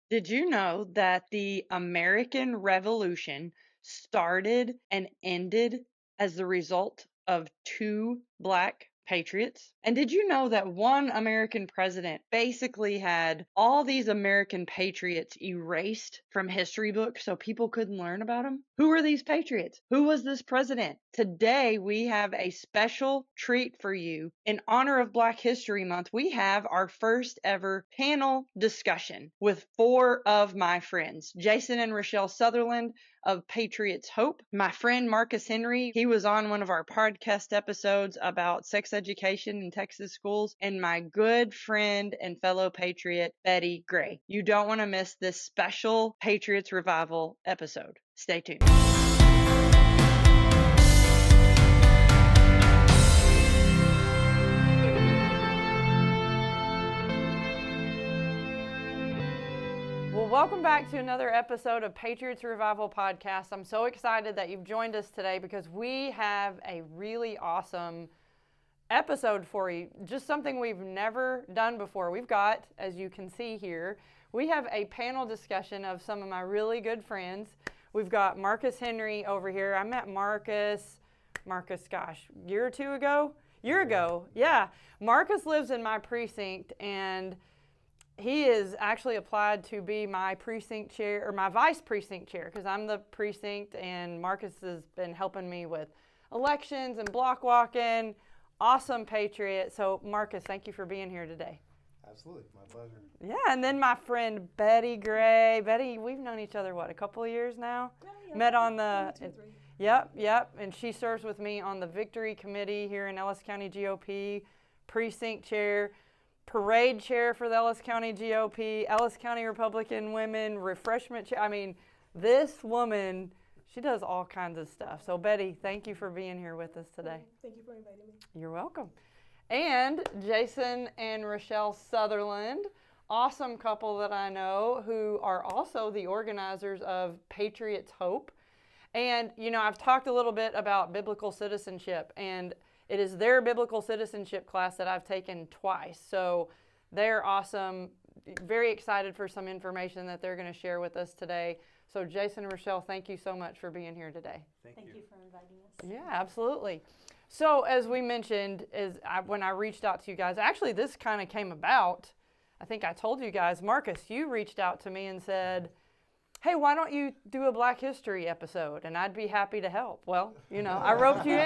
Did you know that the American Revolution started and ended as the result of two black patriots? And did you know that one American president basically had all these American patriots erased from history books so people couldn't learn about them? Who are these patriots? Who was this president? Today, we have a special treat for you. In honor of Black History Month, we have our first ever panel discussion with four of my friends, Jason and RaShell Southerland of Patriots Hope. My friend Marcus Henry, he was on one of our podcast episodes about sex education in Texas schools, and my good friend and fellow patriot, Betty Gray. You don't want to miss this special Patriots Revival episode. Stay tuned. Well, welcome back to another episode of Patriots Revival Podcast. I'm so excited that you've joined us today because we have a really awesome episode for you. Just something we've never done before. We've got, as you can see here, we have a panel discussion of some of my really good friends. We've got Marcus Henry over here. I met Marcus, gosh, year or two ago? Year ago, yeah. Marcus lives in my precinct, and he is actually applied to be my precinct chair, or my vice precinct chair, because I'm the precinct, and Marcus has been helping me with elections and block walking. Awesome patriot. So, Marcus, thank you for being here today. Absolutely, my pleasure. Yeah, and then my friend Betty Gray. Betty, we've known each other, what, a couple of years now? Yeah. Met on the... Yep, and she serves with me on the Victory Committee here in Ellis County GOP, precinct chair, parade chair for the Ellis County GOP, Ellis County Republican Women, refreshment chair. I mean, this woman, she does all kinds of stuff. So, Betty, thank you for being here with us today. Thank you for inviting me. You're welcome. And Jason and RaShell Southerland, awesome couple that I know who are also the organizers of Patriots Hope. And, you know, I've talked a little bit about biblical citizenship, and it is their biblical citizenship class that I've taken twice. So they're awesome. Very excited for some information that they're going to share with us today. So Jason and RaShell, thank you so much for being here today. Thank you for inviting us. Yeah, absolutely. So as we mentioned, when I reached out to you guys, actually this kind of came about. I think I told you guys, Marcus, you reached out to me and said, hey, why don't you do a Black History episode? And I'd be happy to help. Well, you know, I roped you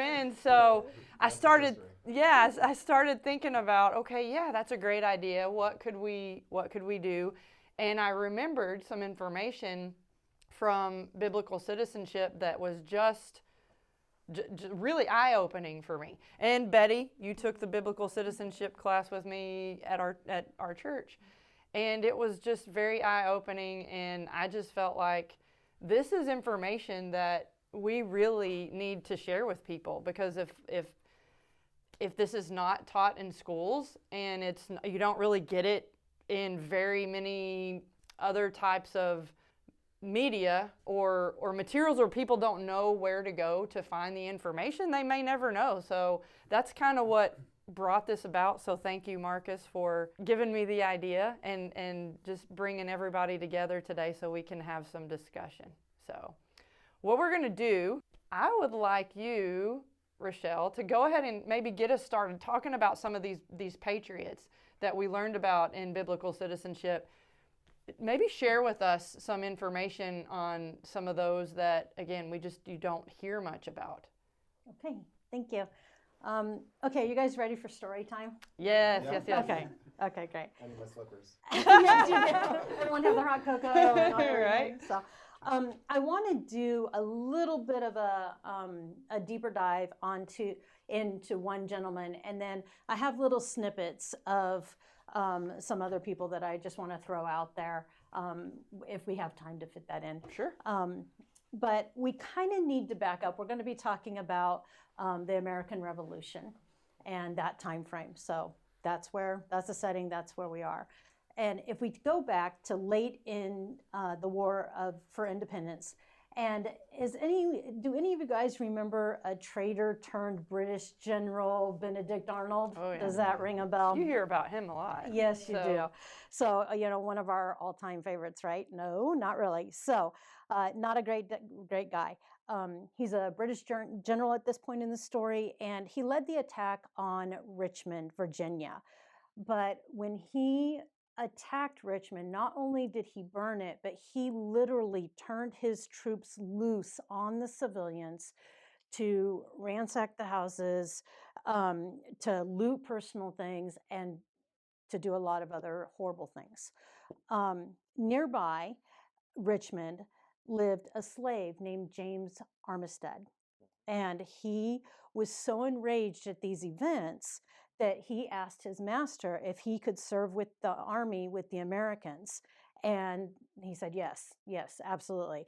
in. So I started thinking about, okay, yeah, that's a great idea. What could we do? And I remembered some information from biblical citizenship that was just really eye-opening for me. And Betty, you took the biblical citizenship class with me at our church. And it was just very eye-opening, and I just felt like this is information that we really need to share with people, because if this is not taught in schools and you don't really get it in very many other types of media or materials, or people don't know where to go to find the information, they may never know. So that's kind of what brought this about. So thank you, Marcus, for giving me the idea and just bringing everybody together today so we can have some discussion. So what we're going to do, I would like you, RaShell, to go ahead and maybe get us started talking about some of these patriots that we learned about in biblical citizenship. Maybe share with us some information on some of those that, again, you don't hear much about. Okay, thank you. Okay, you guys ready for story time? Yes. Okay, great. I need my slippers. Everyone have their hot cocoa. And all Right. So, I want to do a little bit of a deeper dive into one gentleman, and then I have little snippets of some other people that I just want to throw out there if we have time to fit that in. Sure. But we kind of need to back up. We're going to be talking about the American Revolution and that time frame. So that's the setting, that's where we are. And if we go back to late in the War for Independence, And do any of you guys remember a traitor turned British General Benedict Arnold? Oh, yeah. Does that ring a bell? You hear about him a lot. Yes, you do. So, one of our all-time favorites, right? No, not really. So, not a great guy. He's a British general at this point in the story, and he led the attack on Richmond, Virginia. But when he attacked Richmond, not only did he burn it, but he literally turned his troops loose on the civilians to ransack the houses, to loot personal things, and to do a lot of other horrible things. Nearby Richmond lived a slave named James Armistead. And he was so enraged at these events that he asked his master if he could serve with the army with the Americans. And he said, yes, absolutely.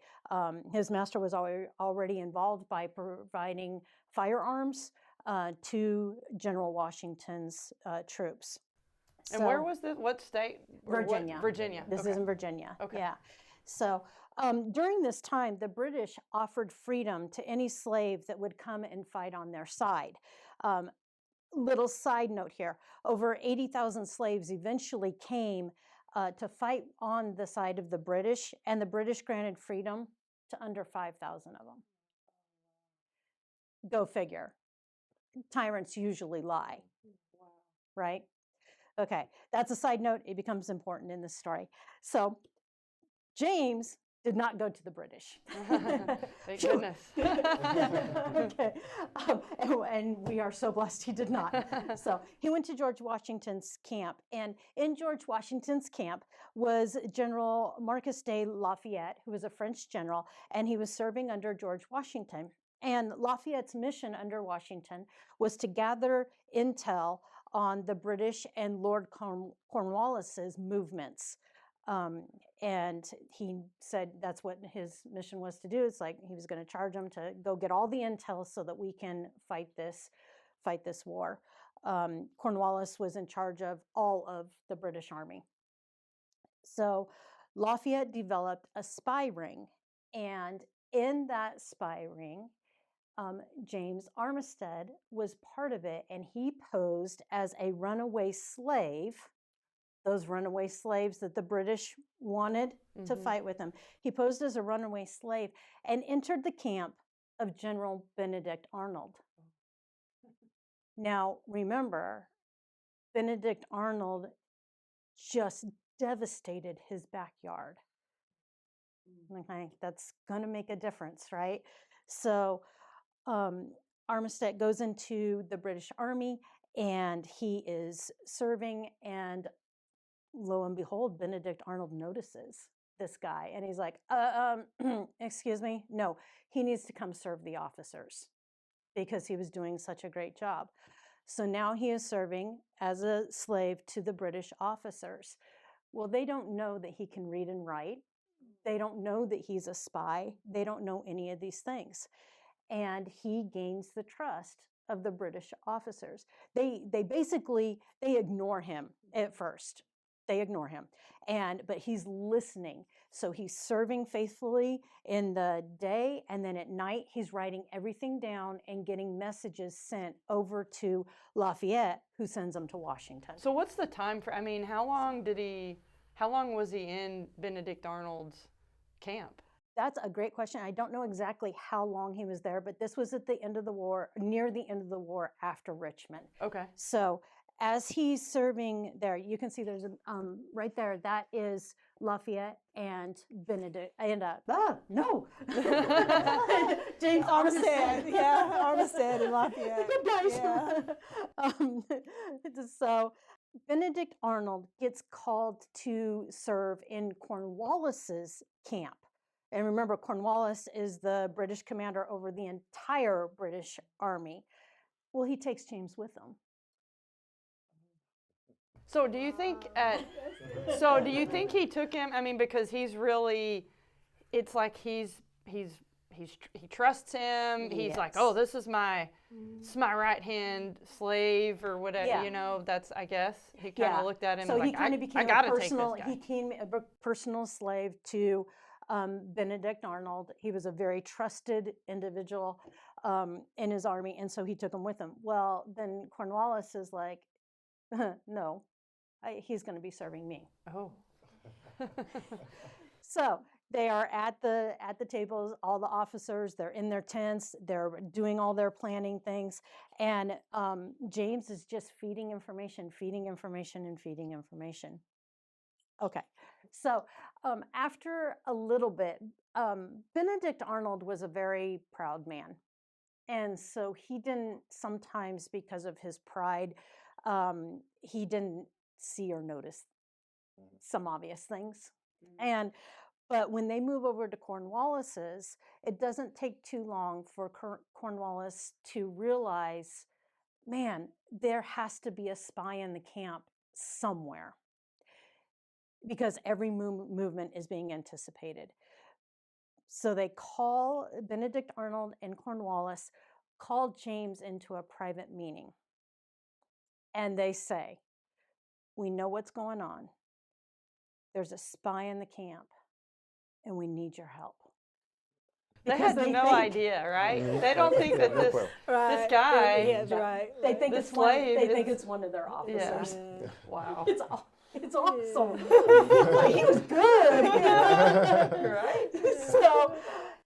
His master was already involved by providing firearms to General Washington's troops. And where was this? What state? Virginia. Virginia. This is in Virginia. Okay. Yeah. So during this time, the British offered freedom to any slave that would come and fight on their side. Little side note here, over 80,000 slaves eventually came to fight on the side of the British, and the British granted freedom to under 5,000 of them. Go figure. Tyrants usually lie, right? Okay, that's a side note. It becomes important in this story. So James did not go to the British. Thank goodness. Okay, and we are so blessed he did not. So he went to George Washington's camp, and in George Washington's camp was General Marquis de Lafayette, who was a French general, and he was serving under George Washington. And Lafayette's mission under Washington was to gather intel on the British and Lord Cornwallis's movements. And he said that's what his mission was to do. It's like he was going to charge them to go get all the intel so that we can fight this war. Cornwallis was in charge of all of the British Army. So Lafayette developed a spy ring, and in that spy ring, James Armistead was part of it, and he posed as a runaway slave. Those runaway slaves that the British wanted to fight with him. He posed as a runaway slave and entered the camp of General Benedict Arnold. Now, remember, Benedict Arnold just devastated his backyard. Okay, that's going to make a difference, right? So Armistead goes into the British Army, and he is serving, and lo and behold, Benedict Arnold notices this guy, and he's like, excuse me? No, he needs to come serve the officers because he was doing such a great job. So now he is serving as a slave to the British officers. Well, they don't know that he can read and write. They don't know that he's a spy. They don't know any of these things. And he gains the trust of the British officers. They ignore him at first. They ignore him. But he's listening. So he's serving faithfully in the day, and then at night he's writing everything down and getting messages sent over to Lafayette, who sends them to Washington. So what's the time for, how long was he in Benedict Arnold's camp? That's a great question. I don't know exactly how long he was there, but this was at the end of the war, near the end of the war after Richmond. Okay. So as he's serving there, you can see there's right there, that is Lafayette and Benedict, and James Armistead. Yeah, Armistead and Lafayette. Good guys. Yeah. So Benedict Arnold gets called to serve in Cornwallis's camp. And remember, Cornwallis is the British commander over the entire British Army. Well, he takes James with him. So do you think he took him? Because he's really, it's like he trusts him. He's like, oh, this is my right hand slave or whatever. Yeah. That's, I guess he kind of looked at him. So like, he kind of became I gotta take this guy. He became a personal slave to Benedict Arnold. He was a very trusted individual in his army, and so he took him with him. Well, then Cornwallis is like, no, he's going to be serving me. Oh. So they are at the tables, all the officers, they're in their tents, they're doing all their planning things, and James is just feeding information, and feeding information. Okay, so after a little bit, Benedict Arnold was a very proud man, and so he didn't, sometimes because of his pride, he didn't see or notice some obvious things. But when they move over to Cornwallis's, it doesn't take too long for Cornwallis to realize, man, there has to be a spy in the camp somewhere, because every movement is being anticipated. So they call Benedict Arnold and Cornwallis, called James into a private meeting. And they say, we know what's going on. There's a spy in the camp, and we need your help. They had no idea, right? They don't think that this guy, Yes, right. They think this it's one. slave They think is- it's one of their officers. Yeah. wow. It's awesome. Like, he was good. Right? So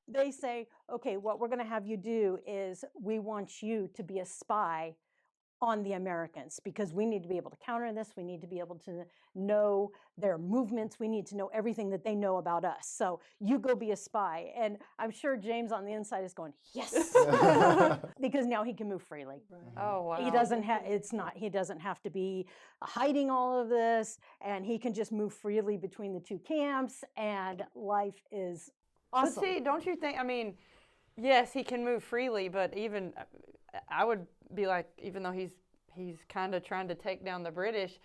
they say, okay, what we're going to have you do is we want you to be a spy on the Americans, because we need to be able to counter this. We need to be able to know their movements. We need to know everything that they know about us. So you go be a spy. And I'm sure James on the inside is going, yes, because now he can move freely. Oh, wow. He doesn't have, he doesn't have to be hiding all of this, and he can just move freely between the two camps, and life is awesome. But see, don't you think, I mean, yes, he can move freely, but even, I would be like, even though he's kind of trying to take down the British,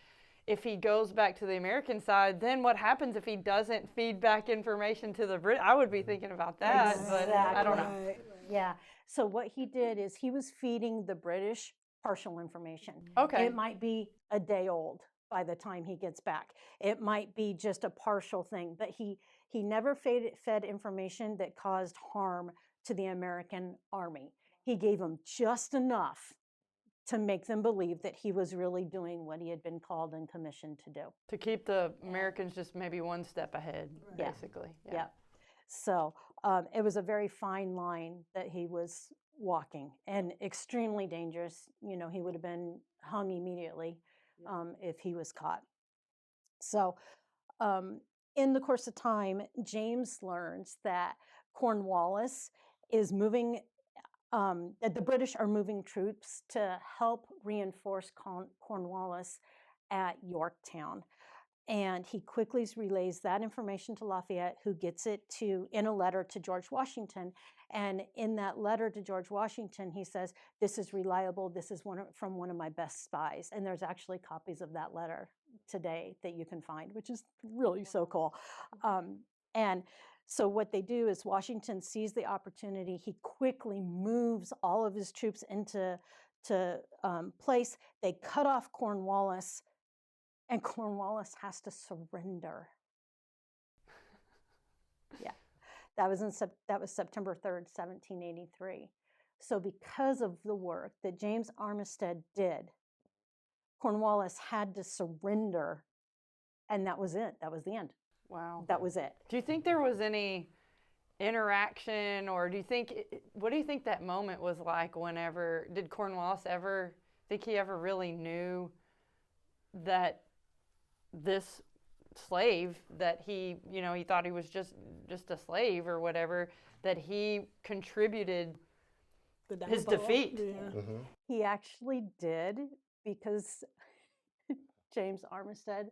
if he goes back to the American side, then what happens if he doesn't feed back information to the British? I would be thinking about that, but I don't know. Right. Yeah. So what he did is he was feeding the British partial information. Okay. It might be a day old by the time he gets back. It might be just a partial thing, but he never fed information that caused harm to the American army. He gave them just enough to make them believe that he was really doing what he had been called and commissioned to do. To keep the Americans just maybe one step ahead, Yeah. basically. Yeah. So it was a very fine line that he was walking, and extremely dangerous. You know, he would have been hung immediately if he was caught. So in the course of time, James learns that Cornwallis is moving, that the British are moving troops to help reinforce Cornwallis at Yorktown. And he quickly relays that information to Lafayette, who gets it in a letter to George Washington. And in that letter to George Washington, he says, this is reliable. This is from one of my best spies. And there's actually copies of that letter today that you can find, which is really so cool. And so what they do is Washington sees the opportunity. He quickly moves all of his troops into place. They cut off Cornwallis, and Cornwallis has to surrender. Yeah, that was September 3rd, 1783. So because of the work that James Armistead did, Cornwallis had to surrender, and that was it. That was the end. Wow. That was it. Do you think there was any interaction, or what do you think that moment was like whenever, did Cornwallis think he ever really knew that this slave that he thought he was just a slave or whatever, that he contributed his defeat? Yeah. Mm-hmm. He actually did, because James Armistead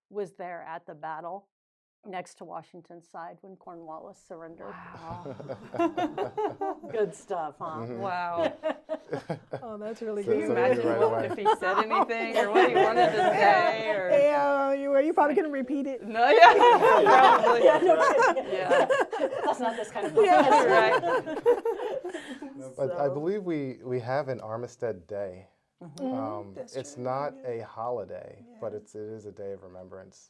was there at the battle next to Washington's side when Cornwallis surrendered. Wow. Good stuff, huh? Mhm. Wow. Oh, that's really So- Can you good. so he imagine right away. if he said anything or what he wanted to say? Or Yeah, you probably couldn't repeat it. no, yeah, probably. Yeah, no kidding. Yeah. That's not this kind of Yeah. podcast. Right. But I believe we have an Armistead Day. That's It's true, not yeah. a holiday, but Yeah. it is a day of remembrance.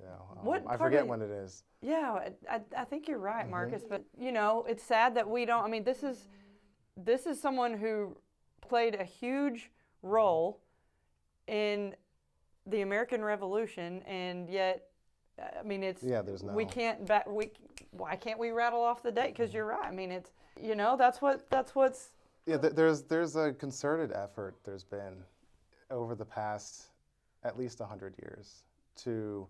You know, What I part forget of- when it is. Yeah, I think you're right, Marcus. But you know, it's sad that we don't. I mean, this is someone who played a huge role in the American Revolution, and yet, I mean, it's There's no. we can't why can't we rattle off the date? Because you're right. I mean, it's that's what's Yeah, there's a concerted effort. There's been over the past at least 100 years to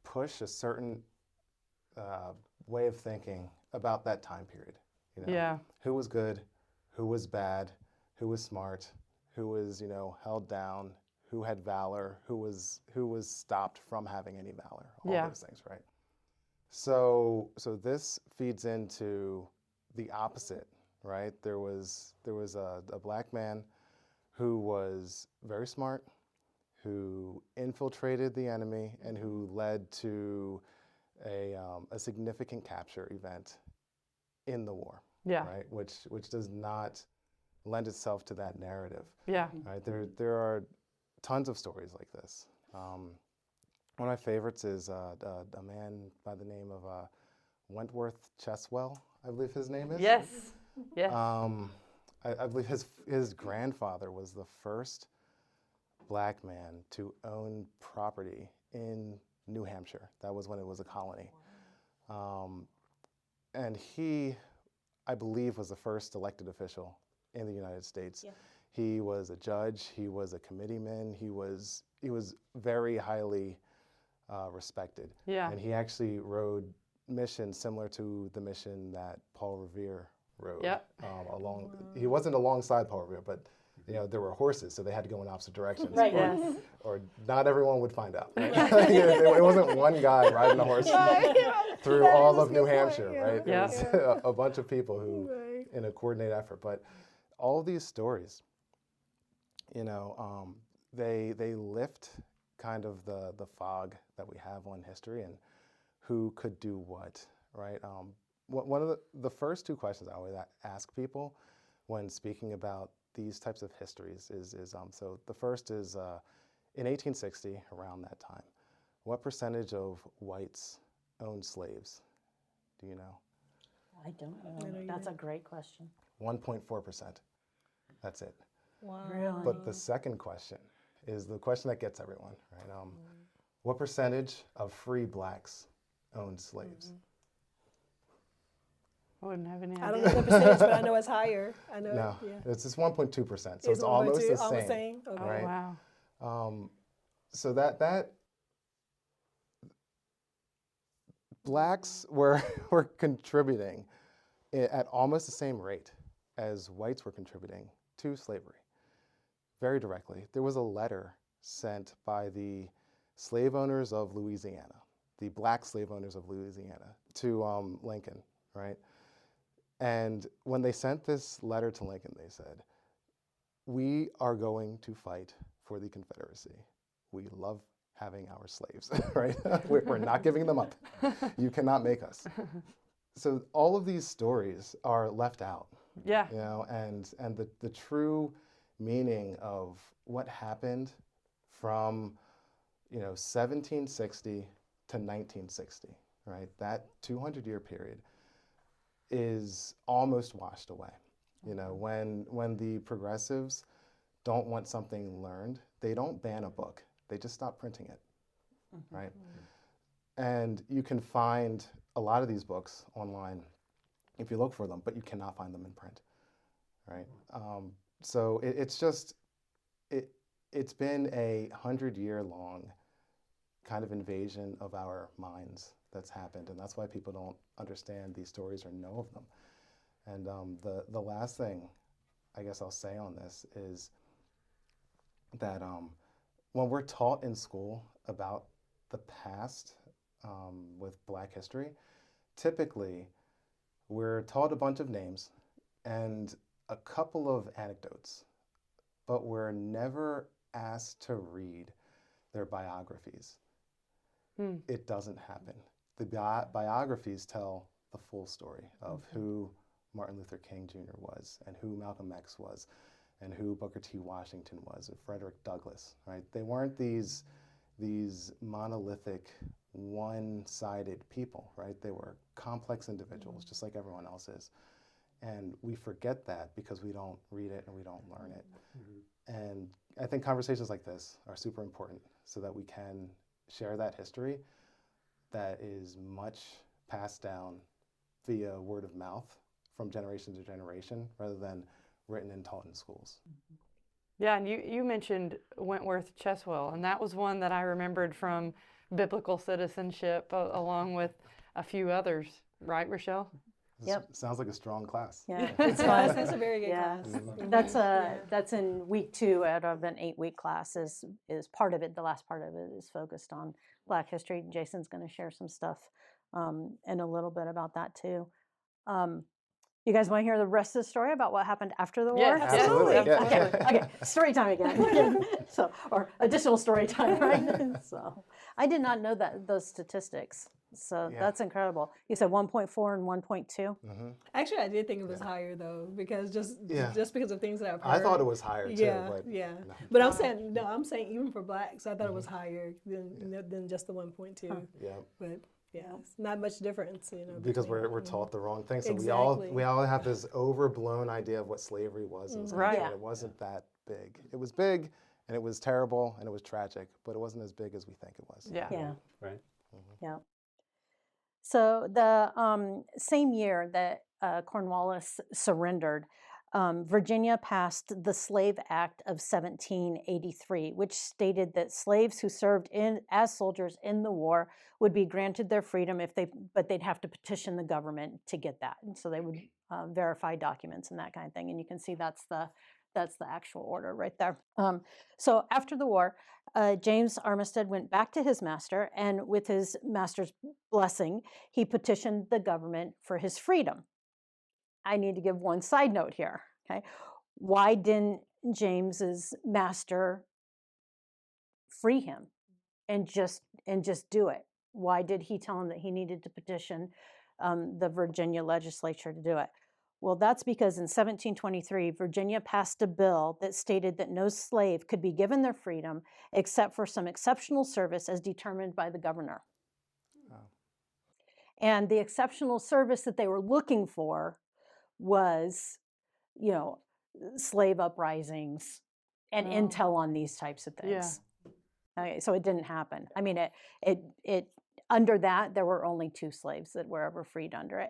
push a certain way of thinking about that time period. You know, Yeah. Who was good, who was bad, who was smart, who was held down, who had valor, who was stopped from having any valor. All those things, right? So this feeds into the opposite, right? There was a black man who was very smart, who infiltrated the enemy, and who led to a significant capture event in the war. Yeah. Right. Which does not lend itself to that narrative. Yeah. Right. There are tons of stories like this. One of my favorites is a man by the name of Wentworth Cheswell, I believe his name is. Yes. Yes. I believe his grandfather was the first black man to own property in New Hampshire. That was when it was a colony. And he, I believe, was the first elected official in the United States. Yeah. He was a judge. He was a committeeman. He was very highly respected. Yeah. And he actually rode missions similar to the mission that Paul Revere rode. Yep. He wasn't alongside Paul Revere, but there were horses, so they had to go in opposite directions. Right. Yes. Or not everyone would find out. Right? It wasn't one guy riding a horse through all of New Hampshire, right? Yeah. It was a bunch of people who, Right. in a coordinated effort. But all these stories, they lift kind of the fog that we have on history and who could do what, right? One of the first two questions I always ask people when speaking about these types of histories is so the first is in 1860, around that time, what percentage of whites owned slaves? Do you know? I don't know. That's a great question. 1.4%. That's it. Wow. Really? But the second question is the question that gets everyone, right? What percentage of free blacks owned slaves? I wouldn't have any idea. I don't know the percentage, but I know it's higher. I know. No, Yeah. it's just 1.2%. So it's almost the 1.2, same. almost same. Okay. Oh, right? wow. So that blacks were contributing at almost the same rate as whites were contributing to slavery, very directly. There was a letter sent by the slave owners of Louisiana, the black slave owners of Louisiana, to Lincoln, right? And when they sent this letter to Lincoln, they said, "We are going to fight for the Confederacy. We love having our slaves," right? We're not giving them up. You cannot make us. So all of these stories are left out, Yeah. and the true meaning of what happened from 1760 to 1960, right? That 200-year period is almost washed away. When the progressives don't want something learned, they don't ban a book. They just stop printing it, right? And you can find a lot of these books online if you look for them, but you cannot find them in print, right? So it's been a 100-year-long kind of invasion of our minds that's happened, and that's why people don't understand these stories or know of them. And the last thing I guess I'll say on this is that when we're taught in school about the past with Black history, typically we're taught a bunch of names and a couple of anecdotes, but we're never asked to read their biographies. It doesn't happen. The biographies tell the full story of who Martin Luther King Jr. was, and who Malcolm X was, and who Booker T. Washington was, and Frederick Douglass, right? They weren't these these monolithic, one-sided people, right? They were complex individuals, just like everyone else is. And we forget that because we don't read it and we don't learn it. And I think conversations like this are super important so that we can share that history that is much passed down via word of mouth from generation to generation rather than written and taught in schools. Yeah, and you mentioned Wentworth Cheswell, and that was one that I remembered from Biblical Citizenship along with a few others, right, RaShell? Yep. Sounds like a strong class. Yeah, it's fun. That's a very good Yeah. class. That's in week 2 out of an 8-week class is part of it. The last part of it is focused on Black history. Jason's going to share some stuff and a little bit about that too. You guys want to hear the rest of the story about what happened after the war? Yes, Absolutely. yes. Okay, story time again. So, or additional story time, right? So, I did not know those statistics. So that's incredible. You said 1.4 and 1.2. Actually, I did think it was higher though, because just because of things that I've heard. I thought it was higher too. Yeah, But yeah. no. But I'm saying even for Blacks, I thought it was higher than just the 1.2. Yeah. But yeah, it's not much difference, Because between- we're taught the wrong thing. So Exactly. we all have this overblown idea of what slavery was. And Right. and it wasn't that big. It was big and it was terrible and it was tragic, but it wasn't as big as we think it was. Yeah. Yeah. Right. Yeah. So the same year that Cornwallis surrendered, Virginia passed the Slave Act of 1783, which stated that slaves who served as soldiers in the war would be granted their freedom but they'd have to petition the government to get that. And so they would verify documents and that kind of thing. And you can see that's the actual order right there. So after the war, James Armistead went back to his master, and with his master's blessing, he petitioned the government for his freedom. I need to give one side note here. Okay, why didn't James's master free him and just do it? Why did he tell him that he needed to petition the Virginia legislature to do it? Well, that's because in 1723, Virginia passed a bill that stated that no slave could be given their freedom except for some exceptional service as determined by the governor. Oh. And the exceptional service that they were looking for was, slave uprisings and intel on these types of things. Yeah. Okay, so it didn't happen. I mean, it under that, there were only 2 slaves that were ever freed under it.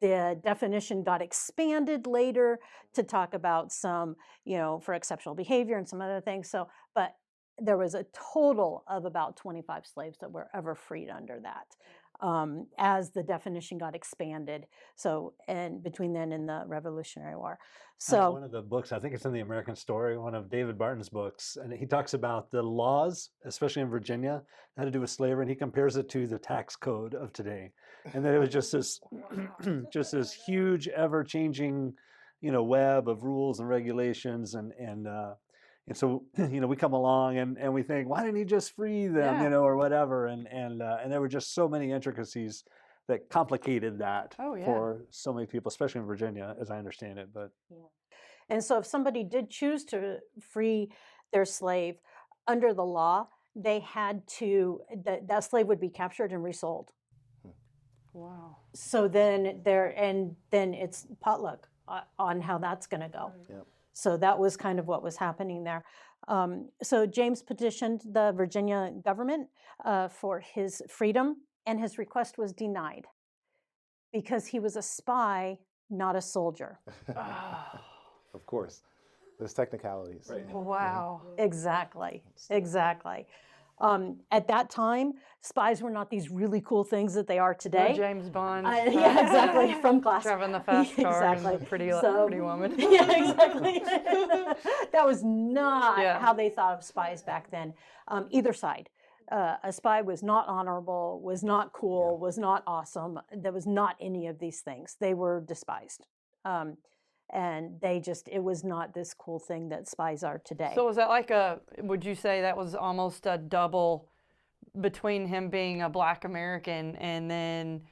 The definition got expanded later to talk about some, for exceptional behavior and some other things. So, but there was a total of about 25 slaves that were ever freed under that as the definition got expanded. So, and between then and the Revolutionary War. So one of the books, I think it's in the American Story, one of David Barton's books, and he talks about the laws, especially in Virginia, that had to do with slavery, and he compares it to the tax code of today, and that it was just this huge, ever-changing, web of rules and regulations, and so we come along and we think, why didn't he just free them, or whatever, and there were just so many intricacies that complicated that for so many people, especially in Virginia, as I understand it. But and so if somebody did choose to free their slave under the law, they had to that slave would be captured and resold. Wow. So then it's potluck on how that's going to go. Yep. So that was kind of what was happening there. So James petitioned the Virginia government for his freedom, and his request was denied because he was a spy, not a soldier. Of course. There's technicalities. Right. Wow. Exactly. At that time, spies were not these really cool things that they are today. No James Bond. Yeah, exactly. From class. Driving the fast car Exactly. and the pretty woman. Yeah, exactly. That was not Yeah. how they thought of spies back then. Either side. A spy was not honorable, was not cool, was not awesome. There was not any of these things. They were despised. And it was not this cool thing that spies are today. So was that would you say that was almost a double between him being a Black American and then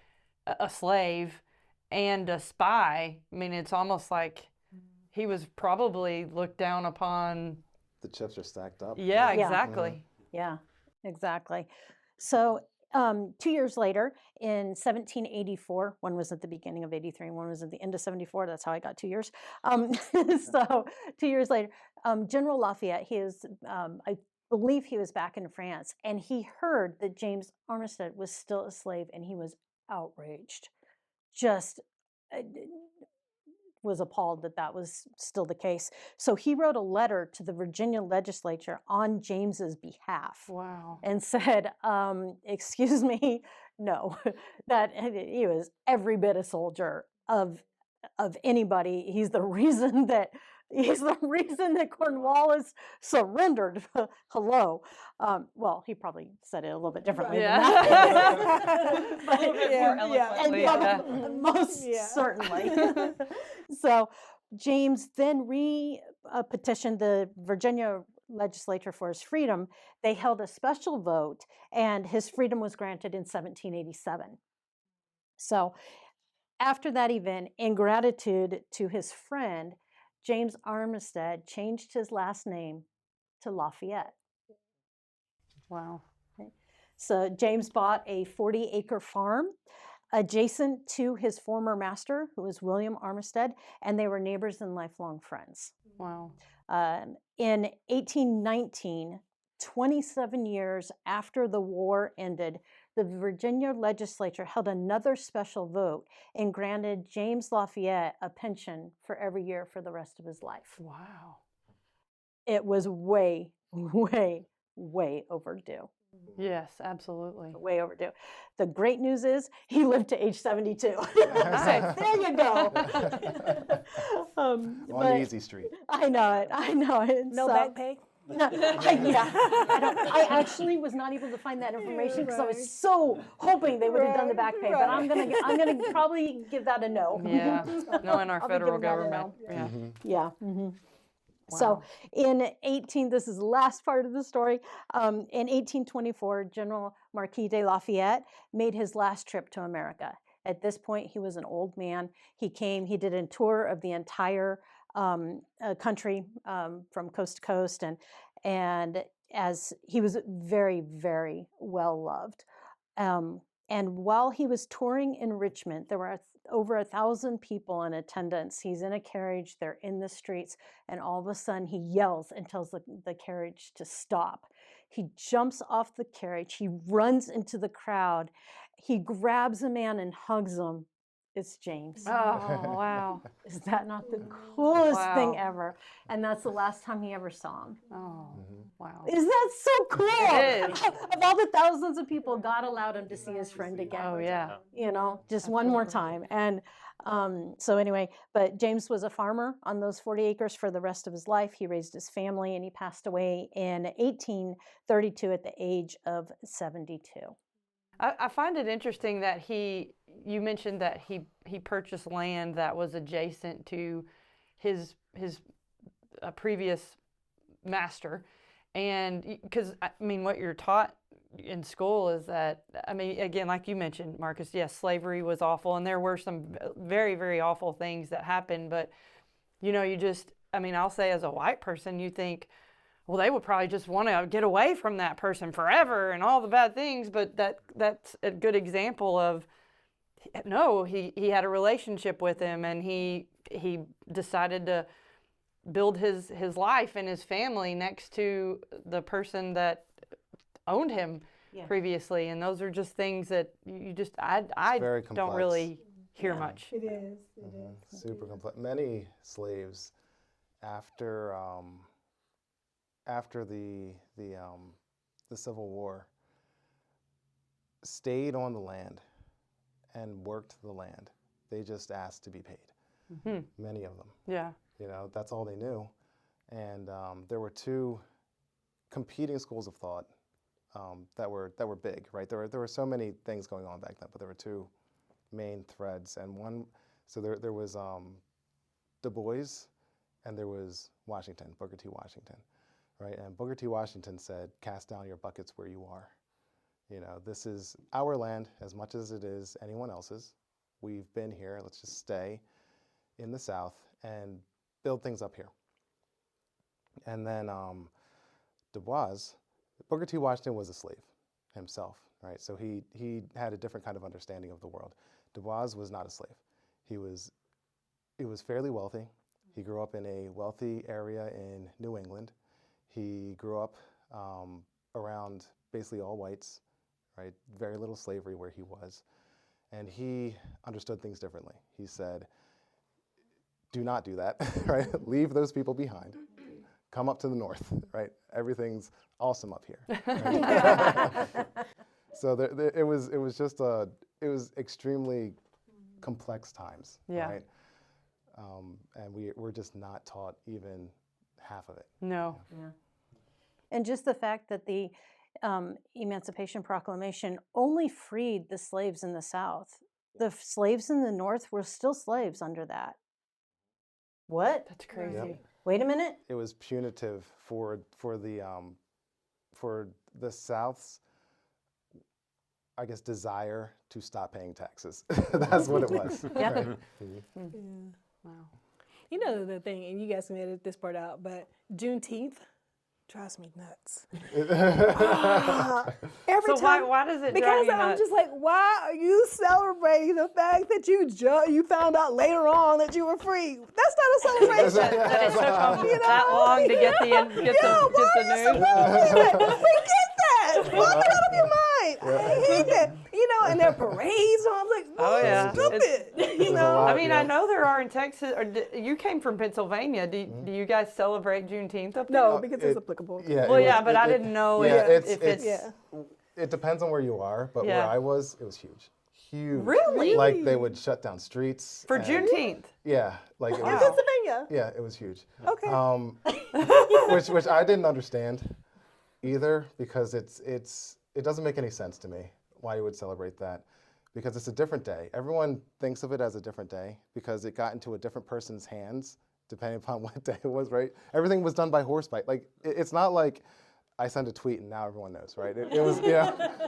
a slave and a spy? I mean, it's almost like he was probably looked down upon. The chips are stacked up. Yeah, Yeah. exactly. Yeah. exactly. So 2 years later, in 1784, one was at the beginning of 83, and one was at the end of 74. That's how I got 2 years. So 2 years later, General Lafayette, I believe he was back in France, and he heard that James Armistead was still a slave, and he was outraged. Just was appalled that that was still the case. So he wrote a letter to the Virginia legislature on James's behalf. Wow. And said, excuse me, no, that he was every bit a soldier of anybody. He's the reason that Cornwallis surrendered. Hello. Well, he probably said it a little bit differently than that. A little bit more eloquently. And most certainly. So James then petitioned the Virginia legislature for his freedom. They held a special vote, and his freedom was granted in 1787. So after that event, in gratitude to his friend, James Armistead changed his last name to Lafayette. Wow. So James bought a 40-acre farm adjacent to his former master, who was William Armistead, and they were neighbors and lifelong friends. Wow. In 1819, 27 years after the war ended, the Virginia legislature held another special vote and granted James Lafayette a pension for every year for the rest of his life. Wow. It was way, way, way overdue. Yes, absolutely. Way overdue. The great news is he lived to age 72. So there you go. On the easy street. I know it. No back pay? No, I actually was not able to find that information because I was so hoping they would have done the back pay, but I'm gonna probably give that a no. Yeah, no, in our I'll be federal giving that a government. no. Yeah. Yeah. Mm-hmm. Wow. So this is the last part of the story. In 1824, General Marquis de Lafayette made his last trip to America. At this point, he was an old man. He did a tour of the entire country from coast to coast, and as he was very, very well loved. And while he was touring in Richmond, there were over 1,000 people in attendance. He's in a carriage, they're in the streets, and all of a sudden he yells and tells the carriage to stop. He jumps off the carriage, he runs into the crowd, he grabs a man and hugs him. It's James. Oh, wow. Is that not the coolest thing Wow. ever? And that's the last time he ever saw him. Oh, wow. Is that so cool? It is. Of all the thousands of people, God allowed him to see his friend again. Oh, yeah. You know, just one more time. And so anyway, but James was a farmer on those 40 acres for the rest of his life. He raised his family, and he passed away in 1832 at the age of 72. I find it interesting that you mentioned that he purchased land that was adjacent to his previous master, and because I mean what you're taught in school is that, I mean, again, like you mentioned, Marcus, yes, slavery was awful, and there were some very, very awful things that happened, but I'll say as a white person, you think, well, they would probably just want to get away from that person forever and all the bad things, but that's a good example of, no, he had a relationship with him, and he decided to build his life and his family next to the person that owned him previously, and those are just things that I don't really hear much. It is. Super complex. Many slaves after the Civil War stayed on the land and worked the land. They just asked to be paid. Mm-hmm. Many of them. Yeah. That's all they knew. And there were two competing schools of thought that were big, right? There were so many things going on back then, but there were two main threads. And one, so there was Du Bois, and there was Washington, Booker T. Washington. Right, and Booker T. Washington said, "Cast down your buckets where you are. This is our land as much as it is anyone else's. We've been here. Let's just stay in the South and build things up here." And then Du Bois Booker T. Washington was a slave himself, right? So he had a different kind of understanding of the world. Du Bois was not a slave. He was fairly wealthy. He grew up in a wealthy area in New England. He grew up around basically all whites, right? Very little slavery where he was. And he understood things differently. He said, do not do that, right? Leave those people behind. Come up to the north, right? Everything's awesome up here. Right? So it was extremely complex times, right? And we're just not taught even half of it. No. Yeah. And just the fact that the Emancipation Proclamation only freed the slaves in the South. The slaves in the North were still slaves under that. What? That's crazy. Yep. Wait a minute. It was punitive for the South's, I guess, desire to stop paying taxes. That's what it was. Yeah. Right? Yeah. Wow. You know the thing, and you guys can edit this part out, but Juneteenth drives me nuts. Every So time, why does it drive because you I'm nuts? just like, why are you celebrating the fact that you found out later on that you were free? That's not a celebration. that it took them You know? that long to get the Why are you news. celebrating? Forget that. Blow it out of your mind. I hate that. You know, and there are parades. So I'm like, Oh, yeah. stupid. You a know. lot. I mean, Yeah. I know there are in Texas. Or you came from Pennsylvania. Do you guys celebrate Juneteenth up there? No, because it's applicable. Yeah, Well, it yeah, was- but I didn't know yeah, if it's Yeah. It depends on where you are, but Yeah. where I was, it was huge. Huge. Really? Like they would shut down streets. for and- Juneteenth. Yeah, like it In was, Pennsylvania. yeah, it was huge. Okay. Which I didn't understand either, because it doesn't make any sense to me why you would celebrate that, because it's a different day. Everyone thinks of it as a different day because it got into a different person's hands depending upon what day it was, right? Everything was done by horseback. Like it's not like I sent a tweet and now everyone knows, right? It was,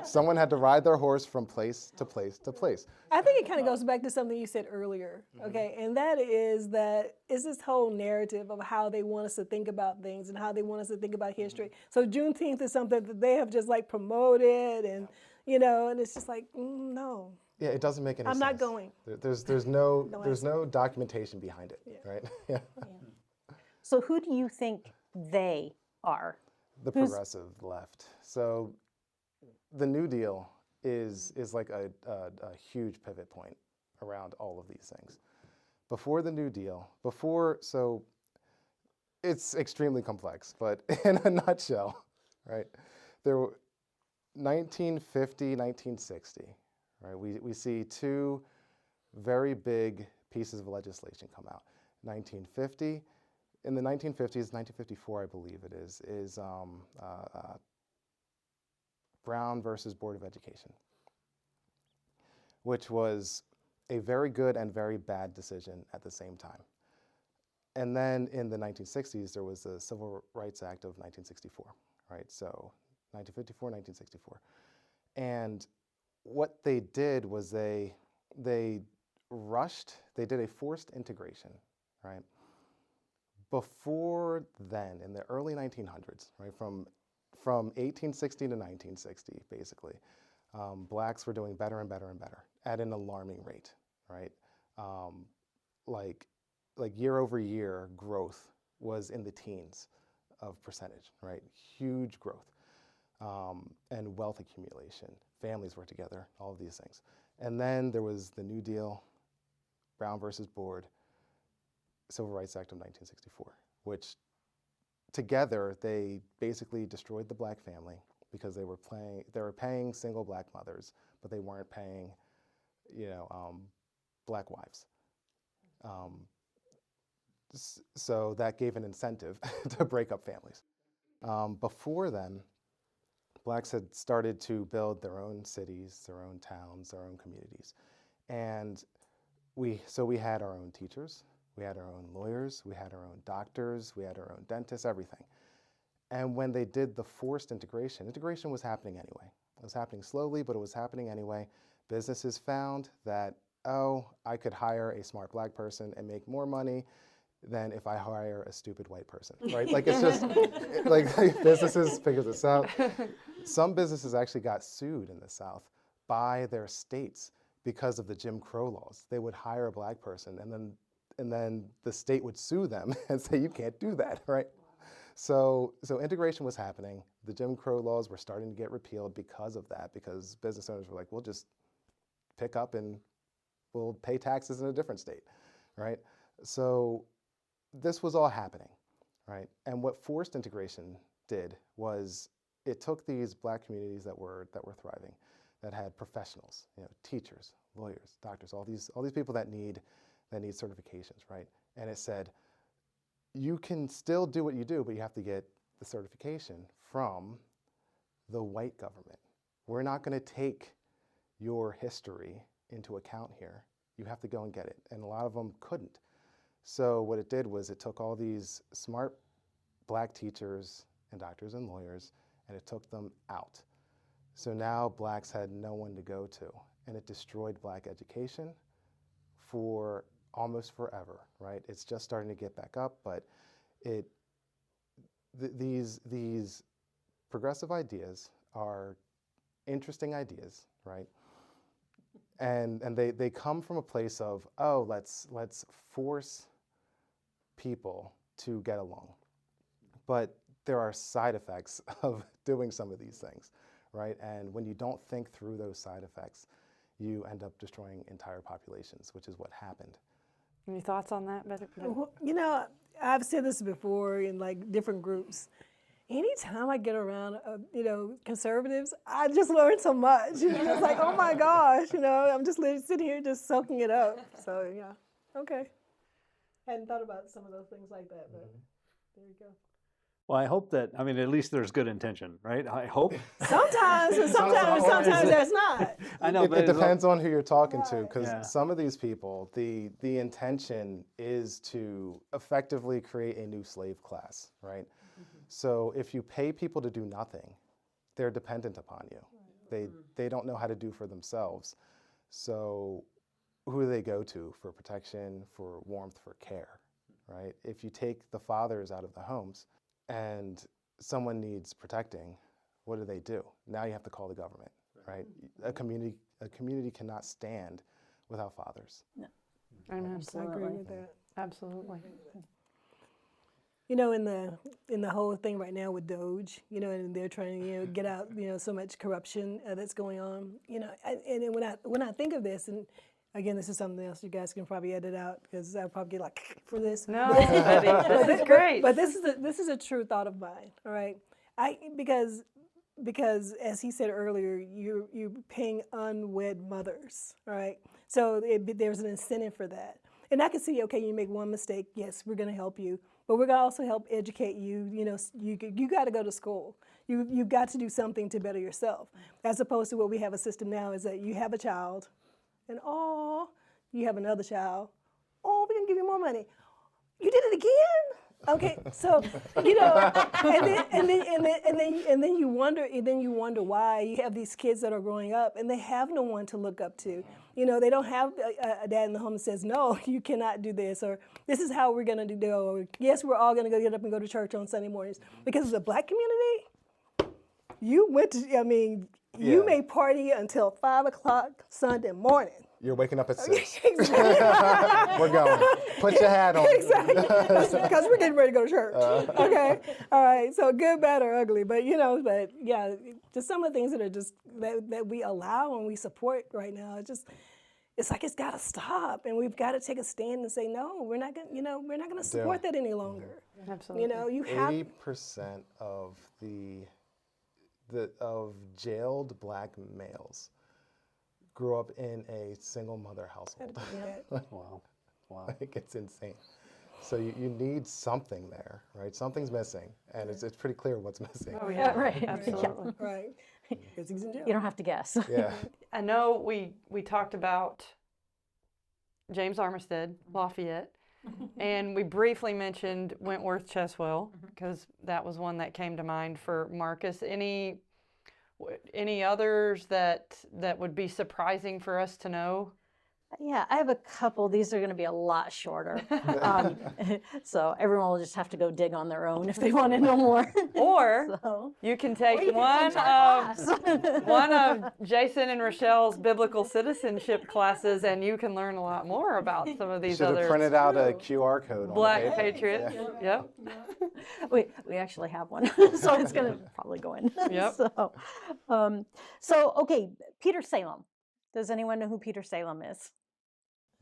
someone had to ride their horse from place to place to place. I think it kind of goes back to something you said earlier, okay? And that is this whole narrative of how they want us to think about things and how they want us to think about history. So Juneteenth is something that they have just like promoted and, and it's just like, no. Yeah, it doesn't make any sense. I'm not going. There's no documentation behind it, right? Yeah. So who do you think they are? The progressive left. So the New Deal is like a huge pivot point around all of these things. Before the New Deal, so it's extremely complex, but in a nutshell, right? There were 1950, 1960, right? We see two very big pieces of legislation come out. 1950. In the 1950s, 1954, I believe it is Brown versus Board of Education, which was a very good and very bad decision at the same time. And then in the 1960s, there was the Civil Rights Act of 1964, right? So 1954, 1964. And what they did was they did a forced integration, right? Before then, in the early 1900s, right, from 1860 to 1960, basically, blacks were doing better and better and better at an alarming rate, right? Like year over year growth was in the teens of percentage, right? Huge growth, and wealth accumulation. Families were together, all of these things. And then there was the New Deal, Brown versus Board, Civil Rights Act of 1964, which together they basically destroyed the black family because they were paying single black mothers, but they weren't paying, black wives. So that gave an incentive to break up families. Before then, blacks had started to build their own cities, their own towns, their own communities, and we had our own teachers. We had our own lawyers, we had our own doctors, we had our own dentists, everything. And when they did the forced integration was happening anyway. It was happening slowly, but it was happening anyway. Businesses found that, I could hire a smart black person and make more money than if I hire a stupid white person, right? Like it's just, like businesses figure this out. Some businesses actually got sued in the South by their states because of the Jim Crow laws. They would hire a black person and then the state would sue them and say, you can't do that, right? So integration was happening. The Jim Crow laws were starting to get repealed because of that, because business owners were like, we'll just pick up and we'll pay taxes in a different state, right? So this was all happening, right? And what forced integration did was it took these black communities that were thriving, that had professionals, teachers, lawyers, doctors, all these people that need certifications, right? And it said, you can still do what you do, but you have to get the certification from the white government. We're not going to take your history into account here. You have to go and get it. And a lot of them couldn't. So what it did was it took all these smart black teachers and doctors and lawyers, and it took them out. So now blacks had no one to go to, and it destroyed black education for almost forever, right? It's just starting to get back up, but these progressive ideas are interesting ideas, right? And they come from a place of, oh, let's force people to get along. But there are side effects of doing some of these things, right? And when you don't think through those side effects, you end up destroying entire populations, which is what happened. Any thoughts on that, Better? Well, I've said this before in like different groups. Anytime I get around, conservatives, I just learn so much. It's like, oh my gosh, I'm just sitting here just soaking it up. So yeah, okay. Hadn't thought about some of those things like that, but there you go. Well, I hope that, at least there's good intention, right? I hope. Sometimes, and sometimes there's not. I know, it depends on who you're talking to, because Yeah. some of these people, the intention is to effectively create a new slave class, right? So if you pay people to do nothing, they're dependent upon you. They don't know how to do for themselves. So who do they go to for protection, for warmth, for care, right? If you take the fathers out of the homes and someone needs protecting, what do? Now you have to call the government, right? A community cannot stand without fathers. No. I agree with that. Absolutely. In the whole thing right now with Doge, and they're trying to get out, so much corruption that's going on, and when I think of this, and again, this is something else you guys can probably edit out because I'll probably get like for this. No, Betty, this is great. But this is a true thought of mine. All right, because as he said earlier, you're paying unwed mothers. All right, so there's an incentive for that, and I can see, okay, you make one mistake, yes, we're going to help you. But we're going to also help educate you. You got to go to school. You've got to do something to better yourself. As opposed to what we have a system now is that you have a child, and you have another child. We're going to give you more money. You did it again? Okay, so and then you wonder why you have these kids that are growing up and they have no one to look up to. They don't have a dad in the home that says, no, you cannot do this, or this is how we're going to do it, or yes, we're all going to get up and go to church on Sunday mornings. Because as a black community, you may party until 5 o'clock Sunday morning. You're waking up at 6. We're going. Put your hat on. Exactly. Because we're getting ready to go to church. Okay. All right. So good, bad, or ugly. But but yeah, just some of the things that are just that we allow and we support right now. It's like it's got to stop, and we've got to take a stand and say no. We're not going. We're not going to support that any longer. Absolutely. You have 80% of of jailed black males grew up in a single mother household. Wow. Like, it's insane. So you need something there, right? Something's missing, and it's pretty clear what's missing. Oh yeah, Right. Absolutely. right. Because he's in jail. You don't have to guess. Yeah. I know we talked about James Armistead Lafayette, and we briefly mentioned Wentworth Cheswell because that was one that came to mind for Marcus. Any others that would be surprising for us to know? Yeah, I have a couple. These are going to be a lot shorter. So everyone will just have to go dig on their own if they want to know more. Or So, you can take or you can one come to our of class. one of Jason and Rochelle's biblical citizenship classes, and you can learn a lot more about some of these Should have other printed out a QR code on Black the paper. Patriots. Yeah. Yep. We actually have one, so it's going to probably go in. Yep. So okay, Peter Salem. Does anyone know who Peter Salem is?